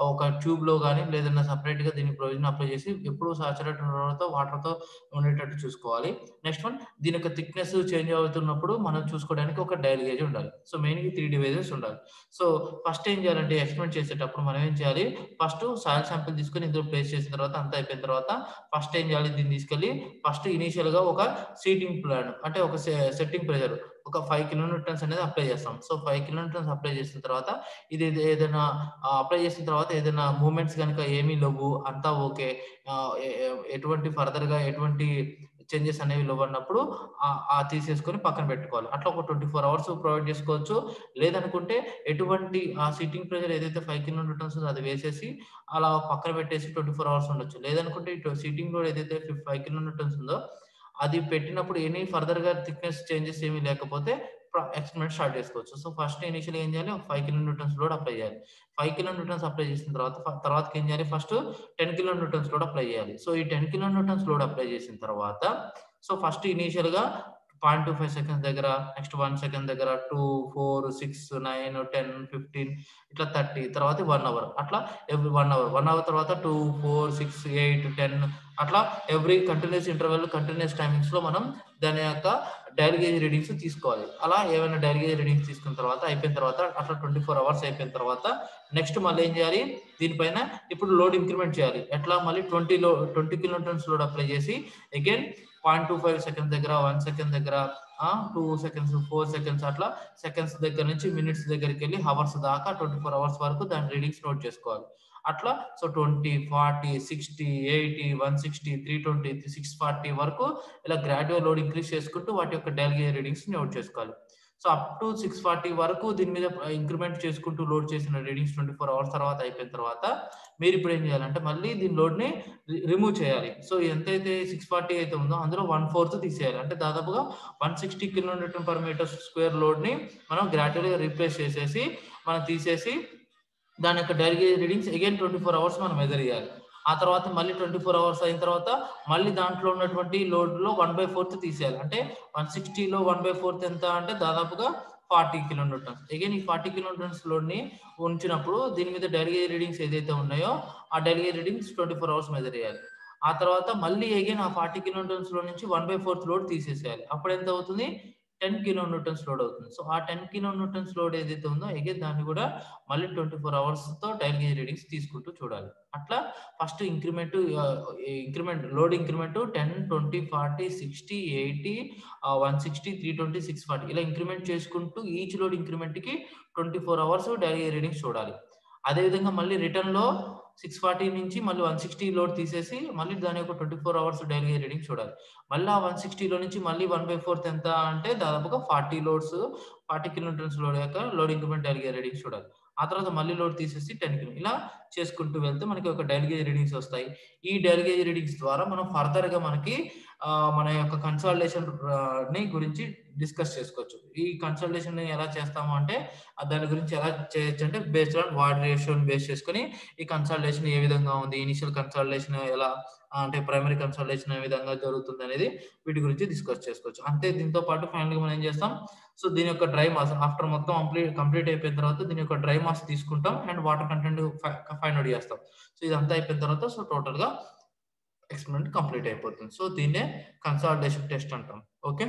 ఒక ట్యూబ్‌లో గాని లేదన్నా సెపరేట్‌గా దీనికి ప్రొవిజన్ అప్లై చేసి ఎప్పుడు సాచురేటెడ్ వాటర్‌తో ఉండేటట్టు చూసుకోవాలి. నెక్స్ట్ వన్ దీని యొక్క థిక్‌నెస్ చేంజ్ అవుతున్నప్పుడు మనం చూసుకోవడానికి ఒక డయల్ గేజ్ ఉండాలి. సో, మెయిన్‌గా 3 డివైసెస్ ఉండాలి. సో, ఫస్ట్ ఏం చేయాలంటే ఎక్స్‌పెరిమెంట్ చేసేటప్పుడు మనం ఏం చేయాలి? ఫస్ట్ సాయిల్ శాంపిల్ తీసుకొని ఇందులో ప్లేస్ చేసిన తర్వాత అంతా అయిపోయిన తర్వాత ఫస్ట్ ఏం చేయాలి? దీన్ని తీసుకెళ్ళి ఫస్ట్ ఇనీషియల్‌గా ఒక సీటింగ్ ప్లాన్ అంటే ఒక సెట్టింగ్ ప్రెషర్ ఒక 5 కిలో న్యూటన్స్ అనేది అప్లై చేస్తాం. సో, 5 కిలో న్యూటన్స్ అప్లై చేసిన తర్వాత ఏదైనా అప్లై చేసిన తర్వాత ఏదైనా మూవ్‌మెంట్స్ గనుక ఏమీ లెవ్వు అంతా ఓకే. ఆహ్, ఎ ఎ ఎటువంటి ఫర్దర్‌గా ఎటువంటి చేంజెస్ అనేవి లెవ్వన్నప్పుడు తీసేసుకొని పక్కన పెట్టుకోవాలి. అట్లా ఒక 24 అవర్స్ ప్రొవైడ్ చేసుకోవచ్చు. లేదనుకుంటే ఎటువంటి ఆ సిట్టింగ్ ప్రెషర్ ఏదైతే 5 కిలో న్యూటన్స్ ఉందో అది వేసేసి అలా పక్కన పెట్టేసి 24 అవర్స్ ఉండొచ్చు. లేదనుకుంటే ఇటు సీటింగ్ లోడ్ ఏదైతే 5 కిలో న్యూటన్స్ ఉందో అది పెట్టినప్పుడు ఎనీ ఫర్దర్‌గా థిక్‌నెస్ చేంజెస్ ఏమి లేకపోతే ఎక్స్‌పెరిమెంట్ స్టార్ట్ చేసుకోవచ్చు. సో, ఫస్ట్ ఇనీషియల్‌గా ఏం చేయాలి? ఒక 5 కిలో న్యూటన్స్ లోడ్ అప్లై చేయాలి. 5 కిలో న్యూటన్స్ అప్లై చేసిన తర్వాత తర్వాతకి ఏం చేయాలి? First 10 kilo Newton's load apply చేయాలి. సో, ఈ 10 కిలో న్యూటన్స్ లోడ్ అప్లై చేసిన తర్వాత సో, ఫస్ట్ ఇనీషియల్‌గా 0.25 సెకండ్స్ దగ్గర, నెక్స్ట్ 1 సెకండ్ దగ్గర, 2, 4, 6, 9, 10, 15 ఇట్లా 30 తర్వాత 1 అవర్. అట్లా ఎవ్రీ 1 అవర్. 1 అవర్ తర్వాత 2, 4, 6, 8, 10 అట్లా ఎవ్రీ కంటిన్యూయస్ ఇంటర్వల్, కంటిన్యూయస్ టైమింగ్స్‌లో మనం దాని యొక్క డయల్ గేజ్ రీడింగ్స్ తీసుకోవాలి. అలా ఏవైనా డయల్ గేజ్ రీడింగ్స్ తీసుకున్న తర్వాత అయిపోయిన తర్వాత అట్లా 24 అవర్స్ అయిపోయిన తర్వాత నెక్స్ట్ మళ్ళీ ఏం చేయాలి? దీనిపైన ఇప్పుడు లోడ్ ఇంక్రిమెంట్ చేయాలి. ఎట్లా మళ్ళీ 20 కిలో న్యూటన్స్ లోడ్ అప్లై చేసి అగైన్ 0.25 సెకండ్స్ దగ్గర, 1 సెకండ్ దగ్గర 2 సెకండ్స్, 4 సెకండ్స్ అట్లా సెకండ్స్ దగ్గర నుంచి మినిట్స్ దగ్గరికెళ్ళి హవర్స్ దాకా 24 అవర్స్ వరకు దాని రీడింగ్స్ నోట్ చేసుకోవాలి. అట్లా సో 20, 40, 60, 80, 160, 320, 640 వరకు ఇలా గ్రాడ్యువల్ లోడ్ ఇంక్రీజ్ చేసుకుంటూ వాటి యొక్క డయల్ గేజ్ రీడింగ్స్ నోట్ చేసుకోవాలి. సో అప్ టు 640 వరకు దీని మీద ఇంక్రిమెంట్ చేసుకుంటూ లోడ్ చేసిన రీడింగ్స్ 24 అవర్స్ తర్వాత అయిపోయిన తర్వాత మీరిప్పుడు ఏం చేయాలంటే మళ్ళీ దీని లోడ్‌ని రిమూవ్ చేయాలి. సో ఎంతైతే 640 అయితే ఉందో అందులో 1/4 తీసేయాలి. అంటే దాదాపుగా 160 kilo newton per metre square లోడ్‌ని మనం గ్రాడ్యువల్‌గా రీప్లేస్ చేసేసి మనం తీసేసి దాని యొక్క డైలీ రీడింగ్స్ అగైన్ 24 అవర్స్ మనం మెజర్ చేయాలి. ఆ తర్వాత మళ్ళీ 24 అవర్స్ అయిన తర్వాత మళ్ళీ దాంట్లో ఉన్నటువంటి లోడ్‌లో 1/4 తీసేయాలి. అంటే 160లో 1/4 ఎంత అంటే దాదాపుగా 40 కిలో న్యూటన్స్. అగైన్ ఈ 40 కిలో న్యూటన్స్ లోడ్‌ని ఉంచినప్పుడు దీని మీద డైలీ రీడింగ్స్ ఏదైతే ఉన్నాయో ఆ డైలీ రీడింగ్స్ 24 అవర్స్ మెజర్ చేయాలి. ఆ తర్వాత మళ్ళీ అగైన్ ఆ 40 కిలో న్యూటన్స్‌లో నుంచి 1/4 లోడ్ తీసేసేయాలి. అప్పుడు ఎంత అవుతుంది? 10 కిలో న్యూటన్స్ లోడ్ అవుతుంది. సో, ఆ 10 కిలో న్యూటన్స్ లోడ్ ఏదైతే ఉందో అగైన్ దాన్ని కూడా మళ్ళీ 24 అవర్స్‌తో డయల్ గేజ్ రీడింగ్స్ తీసుకుంటూ చూడాలి. అట్లా ఫస్ట్ ఇంక్రిమెంట్ లోడ్ ఇంక్రిమెంట్ 10, 20, 40, 60, 80, 160, 320, 640 ఇలా ఇంక్రిమెంట్ చేసుకుంటూ ఈచ్ లోడ్ ఇంక్రిమెంట్‌కి 24 అవర్స్ డైలీ రీడింగ్స్ చూడాలి. అదేవిధంగా మళ్ళీ రిటర్న్‌లో 640 నుంచి మళ్ళీ 160 లోడ్ తీసేసి మళ్ళీ దాని యొక్క 24 అవర్స్ డైలీ రీడింగ్ చూడాలి. మళ్ళీ ఆ 160లో నుంచి మళ్ళీ 1/4 ఎంత అంటే దాదాపుగా 40 లోడ్స్ 40 కిలోమీటర్స్ లోడ్ యొక్క లోడ్ ఇంక్రిమెంట్ డైలీ రీడింగ్స్ చూడాలి. ఆ తర్వాత మళ్ళీ లోడ్ తీసేసి 10 ఇలా చేసుకుంటూ వెళ్తే మనకి ఒక డైలీ గేజ్ రీడింగ్స్ వస్తాయి. ఈ డైలీ గేజ్ రీడింగ్స్ ద్వారా మనం ఫర్దర్‌గా మనకి మన యొక్క కన్సాలిడేషన్ ని గురించి డిస్కస్ చేసుకోవచ్చు. ఈ కన్సల్టేషన్‌ని ఎలా చేస్తాము అంటే దాని గురించి ఎలా చేయొచ్చు అంటే బేస్డ్ ఆన్ వాట్ రేషియోని బేస్ చేసుకొని ఈ కన్సల్టేషన్ ఏ విధంగా ఉంది? ఇనీషియల్ కన్సల్టేషన్ ఎలా అంటే ప్రైమరీ కన్సల్టేషన్ ఏ విధంగా జరుగుతుందనేది వీటి గురించి డిస్కస్ చేసుకోవచ్చు. అంతే దీంతో పాటు ఫైనల్‌గా మనం ఏం చేస్తాం? సో, దీని యొక్క డ్రై మాస్ ఆఫ్టర్ మొత్తం కంప్లీట్ అయిపోయిన తర్వాత దీని యొక్క డ్రై మాస్ తీసుకుంటాం and water content find out చేస్తాం. సో, ఇదంతా అయిపోయిన తర్వాత సో, టోటల్‌గా ఎక్స్‌పెరిమెంట్ కంప్లీట్ అయిపోతుంది. సో, దీన్నే కన్సాలిడేషన్ టెస్ట్ అంటాం. ఓకే.